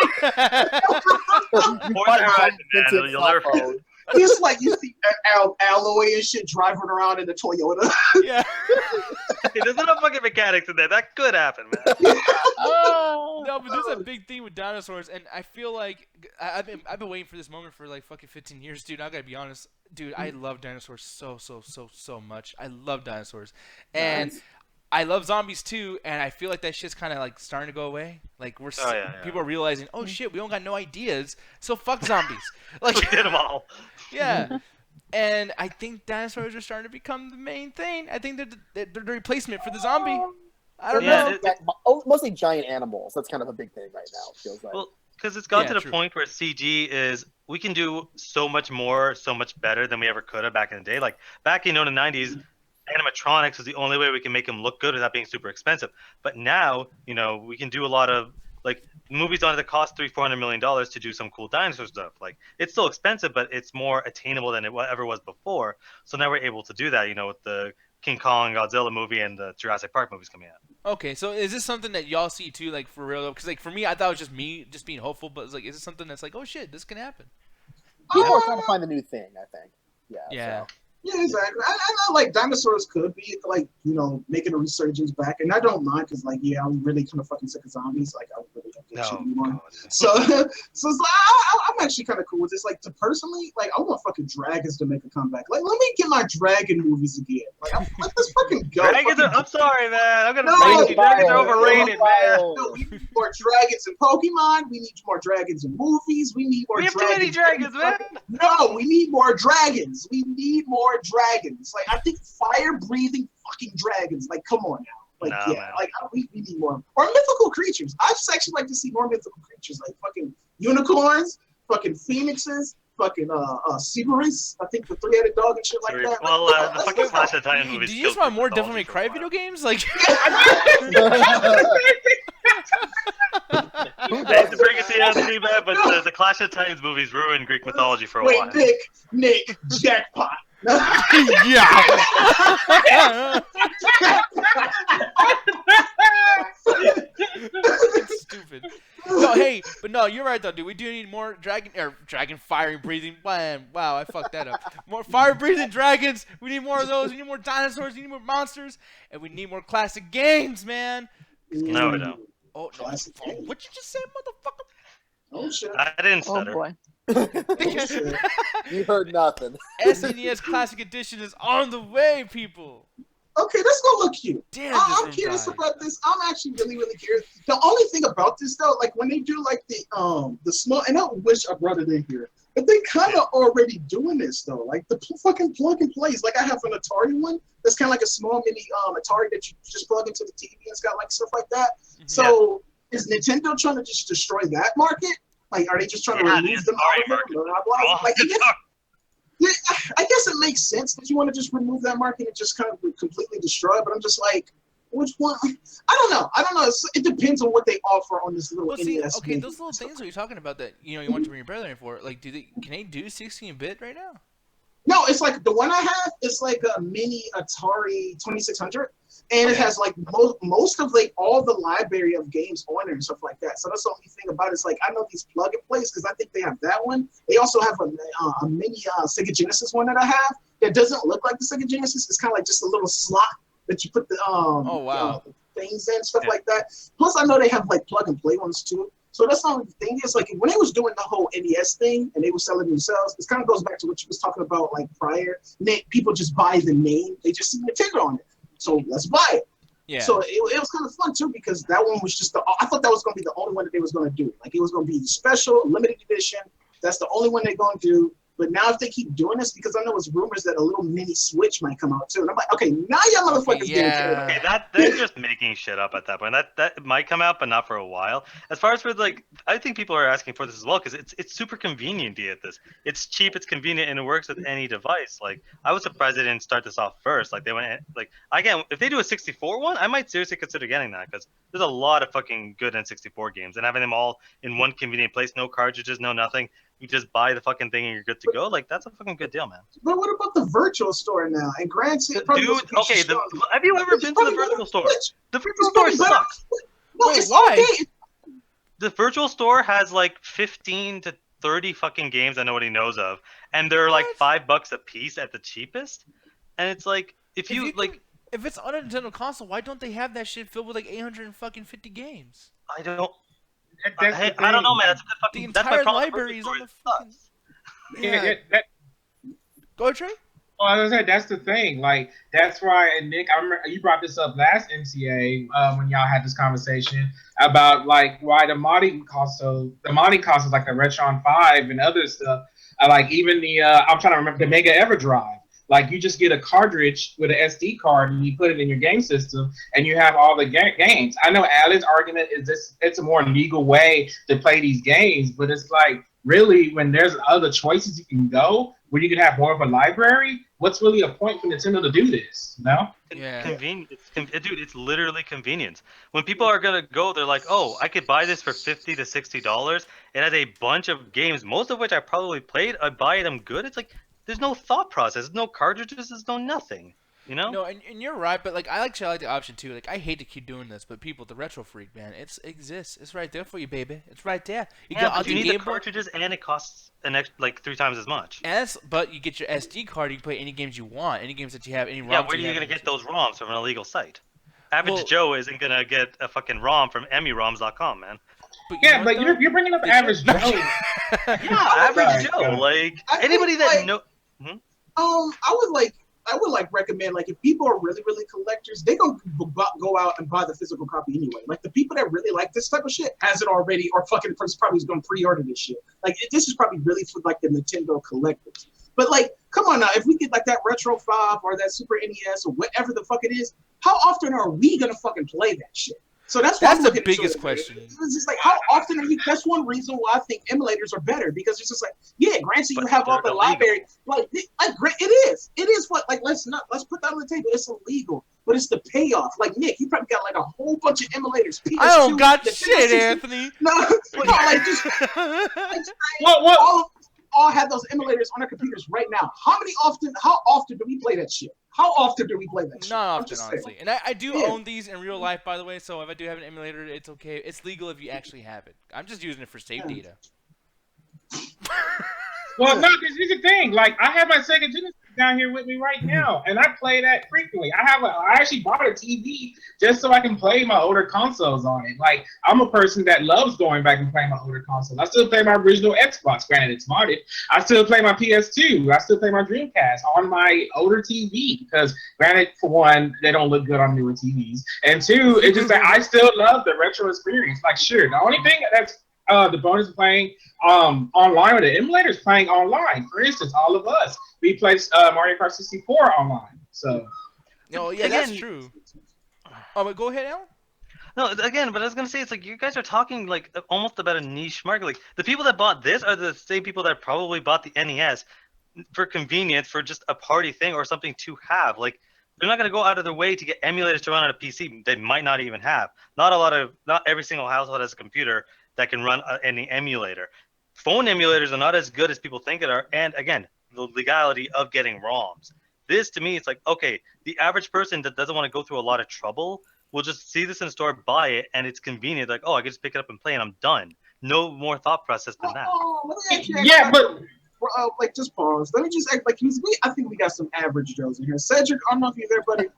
Speaker 3: Forza Horizon, man. You'll never forget it.
Speaker 4: It's like you see Alloy and shit driving around in a Toyota.
Speaker 1: Yeah.
Speaker 3: There's enough fucking mechanics in there. That could happen, man.
Speaker 6: Oh.
Speaker 1: No, but there's a big thing with dinosaurs, and I feel like I've been waiting for this moment for like fucking 15 years, dude. I gotta be honest, dude. I love dinosaurs so much. I love dinosaurs, and I love zombies too. And I feel like that shit's kind of like starting to go away. Like people are realizing, oh shit, we don't got no ideas, so fuck zombies. Like
Speaker 3: We did them all.
Speaker 1: yeah. And I think dinosaurs are starting to become the main thing. I think they're the replacement for the zombie. I don't
Speaker 3: Yeah,
Speaker 1: know.
Speaker 5: Mostly giant animals. That's kind of a big thing right now. It feels like.
Speaker 3: Well, because it's gotten
Speaker 1: Yeah,
Speaker 3: to the
Speaker 1: true.
Speaker 3: point where CG is we can do so much more, so much better than we ever could have back in the day. Like back in the 90s, animatronics was the only way we can make them look good without being super expensive. But now, we can do a lot of like movies don't have to cost $300-400 million to do some cool dinosaur stuff. Like it's still expensive, but it's more attainable than it ever was before. So now we're able to do that. With the King Kong, Godzilla movie, and the Jurassic Park movies coming out.
Speaker 1: Okay, so is this something that y'all see too, like for real? Because like for me, I thought it was just me just being hopeful, but it's like, is it something that's like, oh shit, this can happen?
Speaker 5: People are trying to find the new thing. I think.
Speaker 1: Yeah.
Speaker 5: So.
Speaker 4: Yeah, exactly. I know, like, dinosaurs could be, like, making a resurgence back. And I don't mind, because, like, yeah, I'm really kind of fucking sick of zombies. Like, I really don't get shit anymore.
Speaker 3: God.
Speaker 4: So it's like, I'm actually kind of cool with this. Like, personally, like, I want fucking dragons to make a comeback. Like, let me get my dragon movies again. Like, let's fucking go.
Speaker 3: I'm sorry, man. I'm gonna
Speaker 4: No,
Speaker 3: break you. Dragons are overrated, man.
Speaker 4: No, we need more dragons in Pokemon. We need more dragons in movies. We need more
Speaker 3: We have
Speaker 4: dragons.
Speaker 3: too many dragons, man.
Speaker 4: No, we need more dragons. We need more dragons. Like, I think fire-breathing fucking dragons. Like, come on now. Like,
Speaker 3: Nah,
Speaker 4: yeah,
Speaker 3: man.
Speaker 4: like we need more. Or mythical creatures. I just actually like to see more mythical creatures, like fucking unicorns, fucking phoenixes, fucking Cerberus. I think the three-headed dog and shit like that.
Speaker 3: Well,
Speaker 4: Like,
Speaker 3: the fucking Clash of Titans
Speaker 1: Do
Speaker 3: movies.
Speaker 1: you just want more Devil May Cry video games? Like,
Speaker 3: I hate to bring it to you, Anthony, man, but the Clash of Titans movies ruined Greek mythology for a
Speaker 4: Wait,
Speaker 3: while.
Speaker 4: Nick, jackpot.
Speaker 1: yeah. It's stupid. No, hey, but no, you're right though, dude. We do need more dragon fire breathing. Wow, I fucked that up. More fire breathing dragons. We need more of those. We need more dinosaurs. We need more monsters, and we need more classic games, man.
Speaker 3: No, we don't.
Speaker 1: Oh, no.
Speaker 4: Classic games.
Speaker 1: What you just say, motherfucker?
Speaker 4: Oh shit.
Speaker 3: I didn't
Speaker 6: Oh
Speaker 3: stutter.
Speaker 6: boy.
Speaker 5: You heard nothing.
Speaker 1: SNES Classic Edition is on the way, people.
Speaker 4: Okay, this gonna look cute.
Speaker 1: Damn,
Speaker 4: I'm
Speaker 1: this
Speaker 4: curious
Speaker 1: room died.
Speaker 4: about this. I'm actually really curious. The only thing about this though, like when they do like the small, and I wish I brought it in here, but they kind of already doing this though. Like the fucking plug and plays. Like I have an Atari one that's kind of like a small mini Atari that you just plug into the TV and it's got like stuff like that. So is Nintendo trying to just destroy that market? Like, are they just trying to remove them out of it? Blah, blah, blah. Like, I guess it makes sense that you want to just remove that market and just kind of completely destroy it. But I'm just like, which one? I don't know. It depends on what they offer on this little
Speaker 1: Well, see,
Speaker 4: NES.
Speaker 1: okay, those little things that you're talking about that you want to bring your brother in for, like, can they do 16-bit right now?
Speaker 4: No, it's like the one I have. It's like a mini Atari 2600, and it has like most of like all the library of games on it and stuff like that. So that's the only thing about it. It's like I know these plug and plays because I think they have that one. They also have a mini Sega Genesis one that I have that doesn't look like the Sega Genesis. It's kind of like just a little slot that you put the things in, stuff like that. Plus, I know they have like plug and play ones too. So that's the only thing is like when they was doing the whole NES thing and they were selling themselves, it kind of goes back to what you was talking about like prior. People just buy the name, they just see Nintendo on it. So let's buy it. Yeah. So it was kind of fun too because that one was just I thought that was going to be the only one that they was going to do. Like it was going to be special, limited edition. That's the only one they're going to do. But now if they keep doing this, because I know it's rumors that a little mini Switch might come out too. And I'm like, okay, now y'all motherfuckers getting carried away.
Speaker 3: Okay, they're just making shit up at that point. That might come out, but not for a while. As far as for like, I think people are asking for this as well because it's super convenient to get this. It's cheap, it's convenient, and it works with any device. Like I was surprised they didn't start this off first. Like they went like again, if they do a 64 one, I might seriously consider getting that because there's a lot of fucking good N64 games and having them all in one convenient place, no cartridges, no nothing. You just buy the fucking thing and you're good to go. Like that's a fucking good deal, man.
Speaker 4: But what about the virtual store now? And granted,
Speaker 3: dude, okay, have you ever been to the virtual store? The virtual store sucks.
Speaker 4: No,
Speaker 1: wait,
Speaker 4: it's
Speaker 1: why?
Speaker 4: Okay.
Speaker 3: The virtual store has like 15 to 30 fucking games that nobody knows of, and they're like $5 a piece at the cheapest. And it's like if you like,
Speaker 1: if it's on a Nintendo console, why don't they have that shit filled with like 850 games?
Speaker 3: I don't. I don't know, man. That's a good fucking.
Speaker 1: The entire library is on the fucking. Go ahead, Trey.
Speaker 2: Well, as I said, that's the thing. Like, that's why, and Nick, I remember you brought this up last MCA when y'all had this conversation about like why the modding consoles, like the Retron 5 and other stuff, like even the I'm trying to remember the Mega EverDrive. Like you just get a cartridge with an SD card and you put it in your game system and you have all the games. I know Alan's argument is this: it's a more legal way to play these games, but it's like really when there's other choices you can go where you can have more of a library. What's really a point for Nintendo to do this? No.
Speaker 1: Yeah.
Speaker 3: Convenient, dude. It's literally convenience. When people are gonna go, they're like, "Oh, I could buy this for $50 to $60. It has a bunch of games, most of which I probably played. I buy them good." It's like. There's no thought process. There's no cartridges. There's no nothing. You know?
Speaker 1: No, and you're right, but like I like the option too. Like I hate to keep doing this, but people, the Retro Freak, man, it exists. It's right there for you, baby. It's right there.
Speaker 3: But you need the cartridges, and it costs an extra, like 3 times as much.
Speaker 1: But you get your SD card. You can play any games you want, any games that you have, any ROMs.
Speaker 3: Yeah, where are you gonna get those ROMs from an illegal site? Average Joe isn't gonna get a fucking ROM from EmuROMs.com, man.
Speaker 2: But you're bringing up Average Joe.
Speaker 3: Yeah, Average Joe. Like anybody that knows.
Speaker 4: I would recommend if people are really collectors, they gonna go out and buy the physical copy anyway. Like the people that really like this type of shit has it already, or fucking probably is gonna pre-order this shit. Like this is probably really for like the Nintendo collectors. But come on now, if we get like that Retro 5 or that Super NES or whatever the fuck it is, how often are we gonna fucking play that shit? So that's
Speaker 1: the biggest question.
Speaker 4: It's just like, how often are you? That's one reason why I think emulators are better, because it's just like, yeah, granted you have all the library, it is what let's put that on the table. It's illegal, but it's the payoff. Like Nick, you probably got a whole bunch of emulators. PS2,
Speaker 1: I don't got shit, Anthony.
Speaker 4: All have those emulators on their computers right now. How often do we play that shit? How often do we play that shit?
Speaker 1: Not often, honestly. And I do own these in real life, by the way, so if I do have an emulator, it's okay. It's legal if you actually have it. I'm just using it for save data.
Speaker 2: Well, no, because here's the thing. I have my Sega Genesis down here with me right now, and I play that frequently. I actually bought a TV just so I can play my older consoles on it. I'm a person that loves going back and playing my older consoles. I still play my original Xbox. Granted, it's modded. I still play my PS2. I still play my Dreamcast on my older TV because, granted, for one, they don't look good on newer TVs, and two, it's just that I still love the retro experience. Sure, the only thing that's the bonus of playing online with the emulators, playing online. For instance, all of us, we played Mario Kart 64 online. So,
Speaker 1: no, yeah, that's true. Oh, but go ahead, Alan.
Speaker 3: No, again, but I was gonna say, it's you guys are talking almost about a niche market. The people that bought this are the same people that probably bought the NES for convenience, for just a party thing or something to have. They're not gonna go out of their way to get emulators to run on a PC they might not even have. Not every single household has a computer that can run any emulator. Phone emulators are not as good as people think it are, and again, the legality of getting ROMs. This, to me, it's like, okay, the average person that doesn't want to go through a lot of trouble will just see this in the store, buy it, and it's convenient. Like, oh, I can just pick it up and play, and I'm done. No more thought process than that.
Speaker 2: Yeah, but
Speaker 4: like, just pause. Let me just act like I think we got some average Joes in here. Cedric, I don't know if you're there, buddy.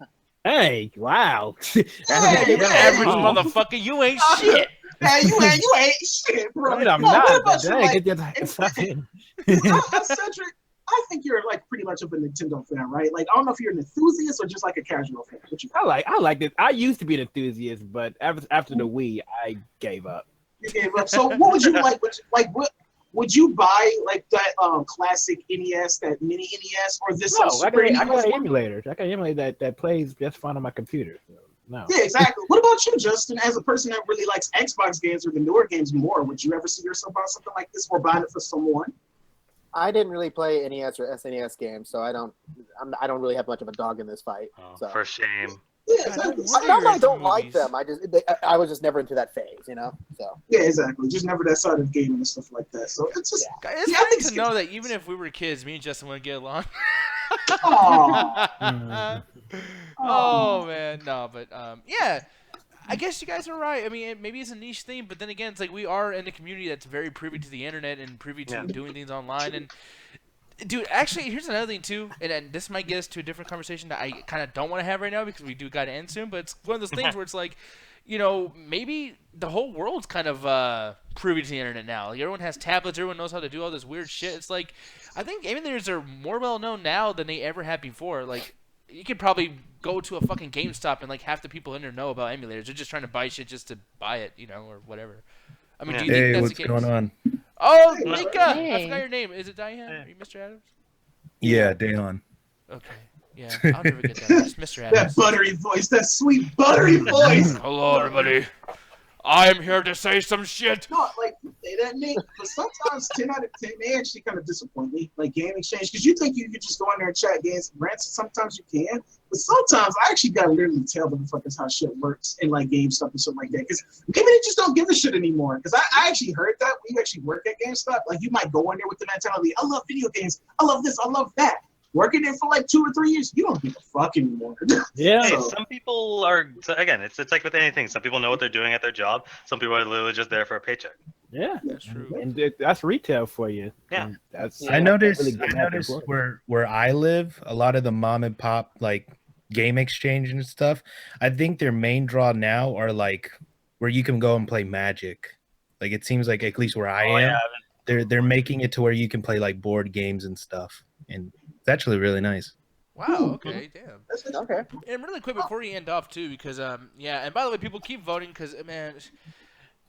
Speaker 7: Hey, wow.
Speaker 4: Hey,
Speaker 1: Average motherfucker, you ain't shit.
Speaker 4: Hey, you ain't shit, bro.
Speaker 7: I'm
Speaker 4: No, what
Speaker 7: not.
Speaker 4: about you, like,
Speaker 7: Cedric,
Speaker 4: Cedric, I think you're like pretty much of a Nintendo fan, right? Like, I don't know if you're an enthusiast or just like a casual fan.
Speaker 7: I like it. I used to be an enthusiast, but after the Wii, I gave up.
Speaker 4: You gave up. So, what would you like? What would you buy? Like that classic NES, that mini NES, or this?
Speaker 7: No, I
Speaker 4: Super
Speaker 7: got
Speaker 4: NES?
Speaker 7: an emulator. I got an emulator that plays just fine on my computer. So, no.
Speaker 4: Yeah, exactly. What about you, Justin? As a person that really likes Xbox games or the newer games more, would you ever see yourself buying something like this or buying it for someone?
Speaker 5: I didn't really play NES or SNES games, so I don't really have much of a dog in this fight.
Speaker 3: Oh,
Speaker 5: So.
Speaker 3: for shame.
Speaker 4: Yeah, exactly.
Speaker 5: It's not that I don't like them. I was just never into that phase, you know. So
Speaker 4: Yeah, exactly. Just never that side of the game and stuff like that. So it's just.
Speaker 1: It's
Speaker 4: Yeah, I
Speaker 1: funny
Speaker 4: think
Speaker 1: to
Speaker 4: it's
Speaker 1: know that even if we were kids, me and Justin would get along.
Speaker 4: Aw.
Speaker 1: Oh man, no, but yeah, I guess you guys are right. I mean, maybe it's a niche thing, but then again, it's like we are in a community that's very privy to the internet and privy to doing things online. And dude, actually, here's another thing too, and this might get us to a different conversation that I kind of don't want to have right now because we do got to end soon. But it's one of those things where it's like, you know, maybe the whole world's kind of privy to the internet now. Like, everyone has tablets, everyone knows how to do all this weird shit. It's like, I think emulators are more well known now than they ever have before. Like, you could probably go to a fucking GameStop and like half the people in there know about emulators. They're just trying to buy shit just to buy it, you know, or whatever. I mean, do you think that's
Speaker 8: what's
Speaker 1: the case?
Speaker 8: going on?
Speaker 1: Oh, Mika!
Speaker 6: Hey.
Speaker 1: I forgot your name. Is it Diane? Are you Mr. Adams?
Speaker 8: Yeah, Dayon.
Speaker 1: Okay. Yeah, I'll never get that. It's Mr.
Speaker 4: That
Speaker 1: Adams.
Speaker 4: buttery voice, that sweet buttery voice.
Speaker 1: Hello, everybody. I am here to say some shit.
Speaker 4: No, like say that name, but sometimes 10 out of 10 they actually kind of disappoint me. Like Game Exchange, because you think you could just go in there and chat games. Granted, sometimes you can, but sometimes I actually gotta literally tell motherfuckers how shit works in like GameStop and stuff like that. Because maybe they just don't give a shit anymore. Because I actually heard that when you actually work at GameStop, like you might go in there with the mentality, I love video games, I love this, I love that. Working there for like 2 or 3 years, you don't give a fuck anymore.
Speaker 7: Yeah.
Speaker 3: Hey, some people are, so again, it's like with anything. Some people know what they're doing at their job. Some people are literally just there for a paycheck.
Speaker 7: Yeah,
Speaker 1: That's true.
Speaker 7: and that's retail for you.
Speaker 3: Yeah.
Speaker 7: And that's
Speaker 8: I noticed
Speaker 7: really
Speaker 8: where I live, a lot of the mom and pop like game exchange and stuff, I think their main draw now are like where you can go and play Magic. Like it seems like at least where I am, they're making it to where you can play like board games and stuff. And it's actually really nice.
Speaker 1: Wow, okay, damn.
Speaker 5: okay.
Speaker 1: And really quick before you end off too, because yeah, and by the way, people keep voting because man,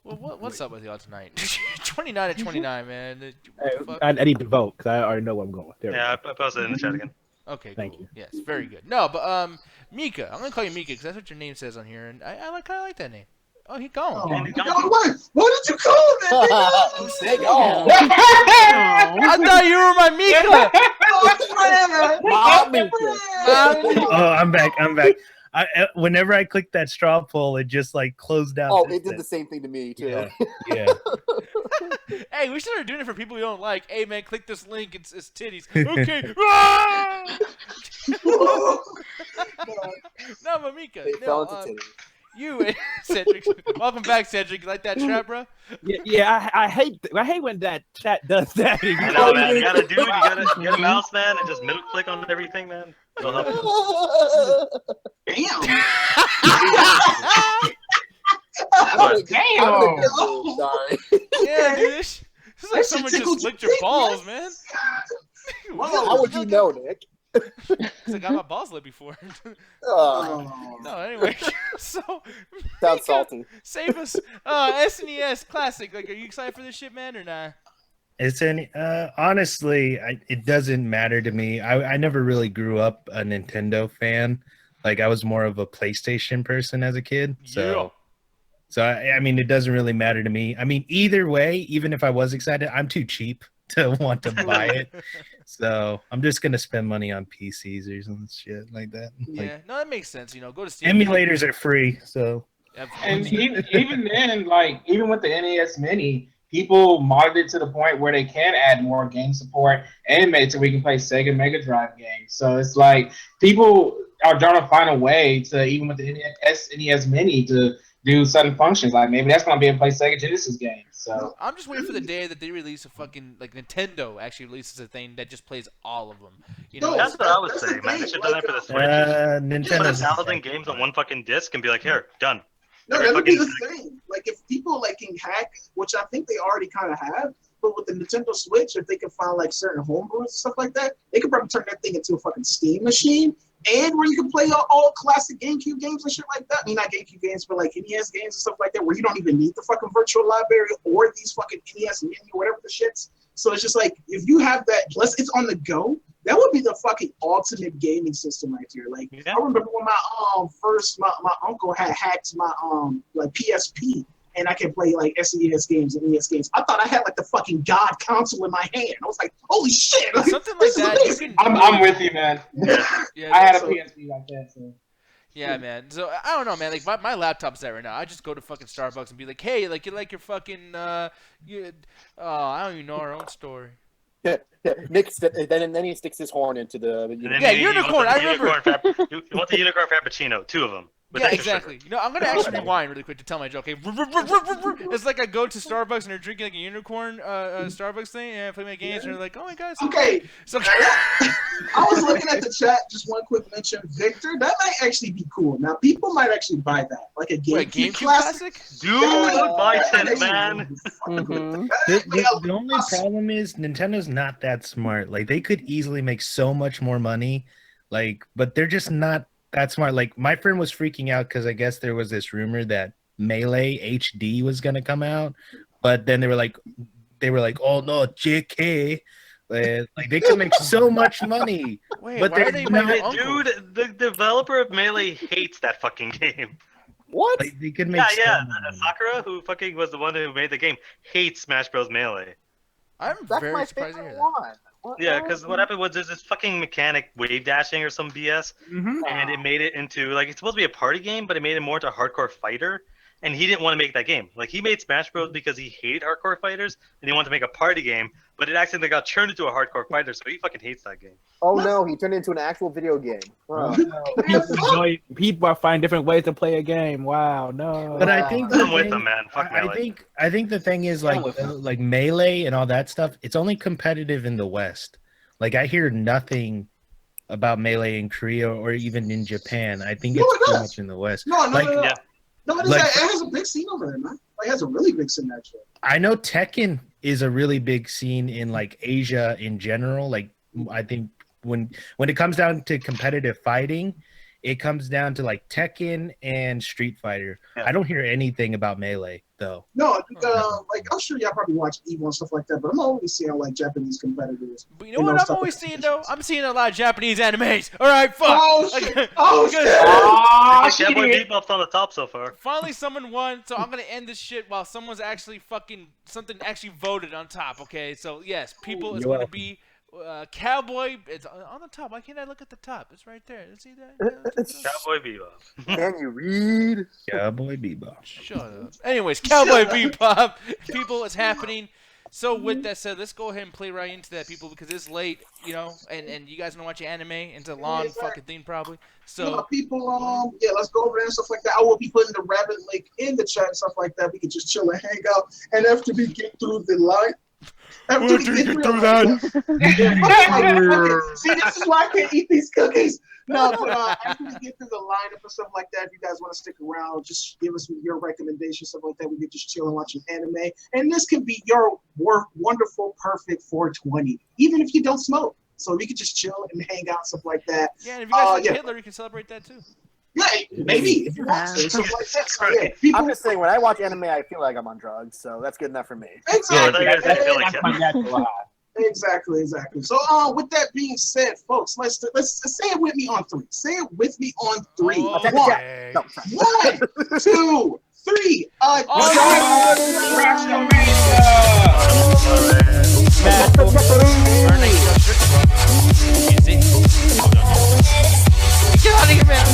Speaker 1: well, what's up with y'all tonight? 29 to 29, man.
Speaker 7: I need to vote because I already know where I'm going. There we
Speaker 3: Yeah,
Speaker 7: go.
Speaker 3: I posted it in the chat again.
Speaker 1: Okay,
Speaker 7: Thank
Speaker 1: cool.
Speaker 7: you.
Speaker 1: Yes, very good. No, but Mika, I'm gonna call you Mika because that's what your name says on here, and I kind of like that name. Oh, he gone.
Speaker 4: Oh, what did you call that?
Speaker 5: Say go.
Speaker 1: I thought you were my Mika.
Speaker 8: Oh, I'm back. Whenever I click that straw poll, it just like closed out.
Speaker 5: Oh, it did the same thing to me too.
Speaker 8: Yeah. Yeah.
Speaker 1: Hey, we should start doing it for people we don't like. Hey, man, click this link. It's titties. Okay. Ah! No, but Mika.
Speaker 5: They fell into titties.
Speaker 1: You, Cedric. Welcome back, Cedric. You like that trap, bro?
Speaker 7: Yeah. I hate when that chat does that.
Speaker 3: I know, man. You gotta mouse, man, and just middle click on everything, man. It'll help you.
Speaker 4: Damn.
Speaker 5: Sorry.
Speaker 1: Yeah, dude. This is like someone just licked your balls, man.
Speaker 5: How would you know, Nick?
Speaker 1: Because I got my balls licked before. No, anyway. So,
Speaker 5: Sounds
Speaker 1: Mika,
Speaker 5: salty.
Speaker 1: save us. SNES Classic. Like, are you excited for this shit, man, or not?
Speaker 8: Honestly, it doesn't matter to me. I never really grew up a Nintendo fan. Like I was more of a PlayStation person as a kid. So I mean, it doesn't really matter to me. I mean, either way, even if I was excited, I'm too cheap to want to buy it. So I'm just gonna spend money on PCs or some shit like that.
Speaker 1: Yeah, no, that makes sense. You know, go to Steam.
Speaker 8: Emulators are free, so.
Speaker 2: And even then, like even with the NES Mini, people modded it to the point where they can add more game support and make it so we can play Sega Mega Drive games. So it's like people are trying to find a way to, even with the SNES Mini, to do certain functions. Like maybe that's going to be able to play Sega Genesis games. So
Speaker 1: I'm just waiting for the day that they release a fucking, like, Nintendo actually releases a thing that just plays all of them. You know,
Speaker 3: That's what I was saying, man. They should have done that for the Switch.
Speaker 8: Nintendo's
Speaker 3: 1,000 games on one fucking disc and be like, here, done.
Speaker 4: No, that would be the thing. Like, if people like can hack, which I think they already kind of have, but with the Nintendo Switch, if they can find like certain homebrews and stuff like that, they could probably turn that thing into a fucking Steam machine, and where you can play all classic GameCube games and shit like that. I mean, not GameCube games, but like NES games and stuff like that, where you don't even need the fucking virtual library or these fucking NES Mini or whatever the shits. So it's just like, if you have that, plus it's on the go, that would be the fucking ultimate gaming system right here. Like, I remember when my uncle had hacked my like PSP, and I could play like SNES games and NES games. I thought I had like the fucking God console in my hand. I was like, holy shit! Like,
Speaker 1: something like that.
Speaker 2: I'm with you, man.
Speaker 1: Yeah,
Speaker 2: I had a PSP like that. So.
Speaker 1: Yeah, man. So I don't know, man. Like my laptop's there right now. I just go to fucking Starbucks and be like, hey, like you like your fucking I don't even know our own story.
Speaker 5: Yeah. Nick, then he sticks his horn into the.
Speaker 1: Unicorn. I remember.
Speaker 3: You want the Unicorn Frappuccino, 2 of them.
Speaker 1: Yeah, exactly. You know, I'm gonna actually rewind really quick to tell my joke. Okay, it's like I go to Starbucks and they're drinking like a unicorn Starbucks thing, and I play my games, and they're like, "Oh my god!"
Speaker 4: Okay.
Speaker 1: So
Speaker 4: I was looking at the chat. Just one quick mention, Victor. That might actually be cool. Now, people might actually buy that, like a GameCube classic.
Speaker 3: Dude, buy it, man.
Speaker 8: The only problem is Nintendo's not that smart. Like, they could easily make so much more money, like, but they're just not that smart. Like, my friend was freaking out because I guess there was this rumor that Melee HD was gonna come out, but then they were like, oh no, JK. Like, they could make so much money.
Speaker 1: Wait,
Speaker 8: but
Speaker 1: why are they making
Speaker 3: Dude, the developer of Melee hates that fucking game.
Speaker 5: What?
Speaker 8: Like, they could make
Speaker 3: Sakura, who fucking was the one who made the game, hates Smash Bros. Melee.
Speaker 1: I'm very surprised to hear that.
Speaker 3: Yeah, because what happened was there's this fucking mechanic, wave dashing or some BS, and it made it into, like, it's supposed to be a party game, but it made it more into a hardcore fighter, and he didn't want to make that game. Like, he made Smash Bros. Because he hated hardcore fighters, and he wanted to make a party game, but it accidentally got turned into a hardcore fighter, so he fucking hates that game.
Speaker 5: Oh no, he turned it into an actual video game. Wow.
Speaker 7: People are finding different ways to play a game. Wow, no.
Speaker 8: But I think
Speaker 3: I'm with them, man. Fuck Melee.
Speaker 8: I think the thing is, like Melee and all that stuff, it's only competitive in the West. Like, I hear nothing about Melee in Korea or even in Japan. I think it's too much in the West.
Speaker 4: No, it has a big scene over there, man. Like, it has a really big scene, actually.
Speaker 8: I know Tekken is a really big scene in, like, Asia in general. Like, I think when it comes down to competitive fighting, it comes down to like Tekken and Street Fighter. Yeah. I don't hear anything about Melee though.
Speaker 4: No, like I'm sure y'all probably watch Evo and stuff like that, but I'm always seeing like Japanese competitors.
Speaker 1: But you know what I'm always seeing though? I'm seeing a lot of Japanese animes. All right, fuck.
Speaker 4: Oh shit!
Speaker 3: Cowboy Bebop's on the top so far.
Speaker 1: Finally, someone won, so I'm gonna end this shit while someone's actually something actually voted on top. Okay, so yes, people is going to be. Cowboy, it's on the top. Why can't I look at the top? It's right there. See that?
Speaker 3: Cowboy Bebop.
Speaker 5: Can you read?
Speaker 8: Cowboy Bebop.
Speaker 1: Shut up. Anyways, Cowboy Bebop. People, it's happening. So with that said, let's go ahead and play right into that, people, because it's late, you know, and you guys want to watch your anime. It's a long fucking thing, probably. So
Speaker 4: people, let's go over there and stuff like that. I will be putting the rabbit link in the chat and stuff like that. We can just chill and hang out. And after we get through the line.
Speaker 1: After we get through that.
Speaker 4: See, this is why I can't eat these cookies. No, but after we get through the lineup and stuff like that, if you guys want to stick around, just give us your recommendations, stuff like that. We can just chill and watch an anime. And this can be your wonderful, perfect 420, even if you don't smoke. So we can just chill and hang out, stuff like that.
Speaker 1: Yeah, and if you guys like Hitler, you can celebrate that too.
Speaker 4: Yeah, maybe if you want to, stuff like that. So, yeah,
Speaker 5: I'm just saying, when I watch anime, I feel like I'm on drugs, so that's good enough for me.
Speaker 4: Exactly.
Speaker 7: Yeah,
Speaker 4: Exactly. So, with that being said, folks, let's say it with me on three. Say it with me on three.
Speaker 1: Okay.
Speaker 4: 1, 2, 3.
Speaker 1: Get out of here, man!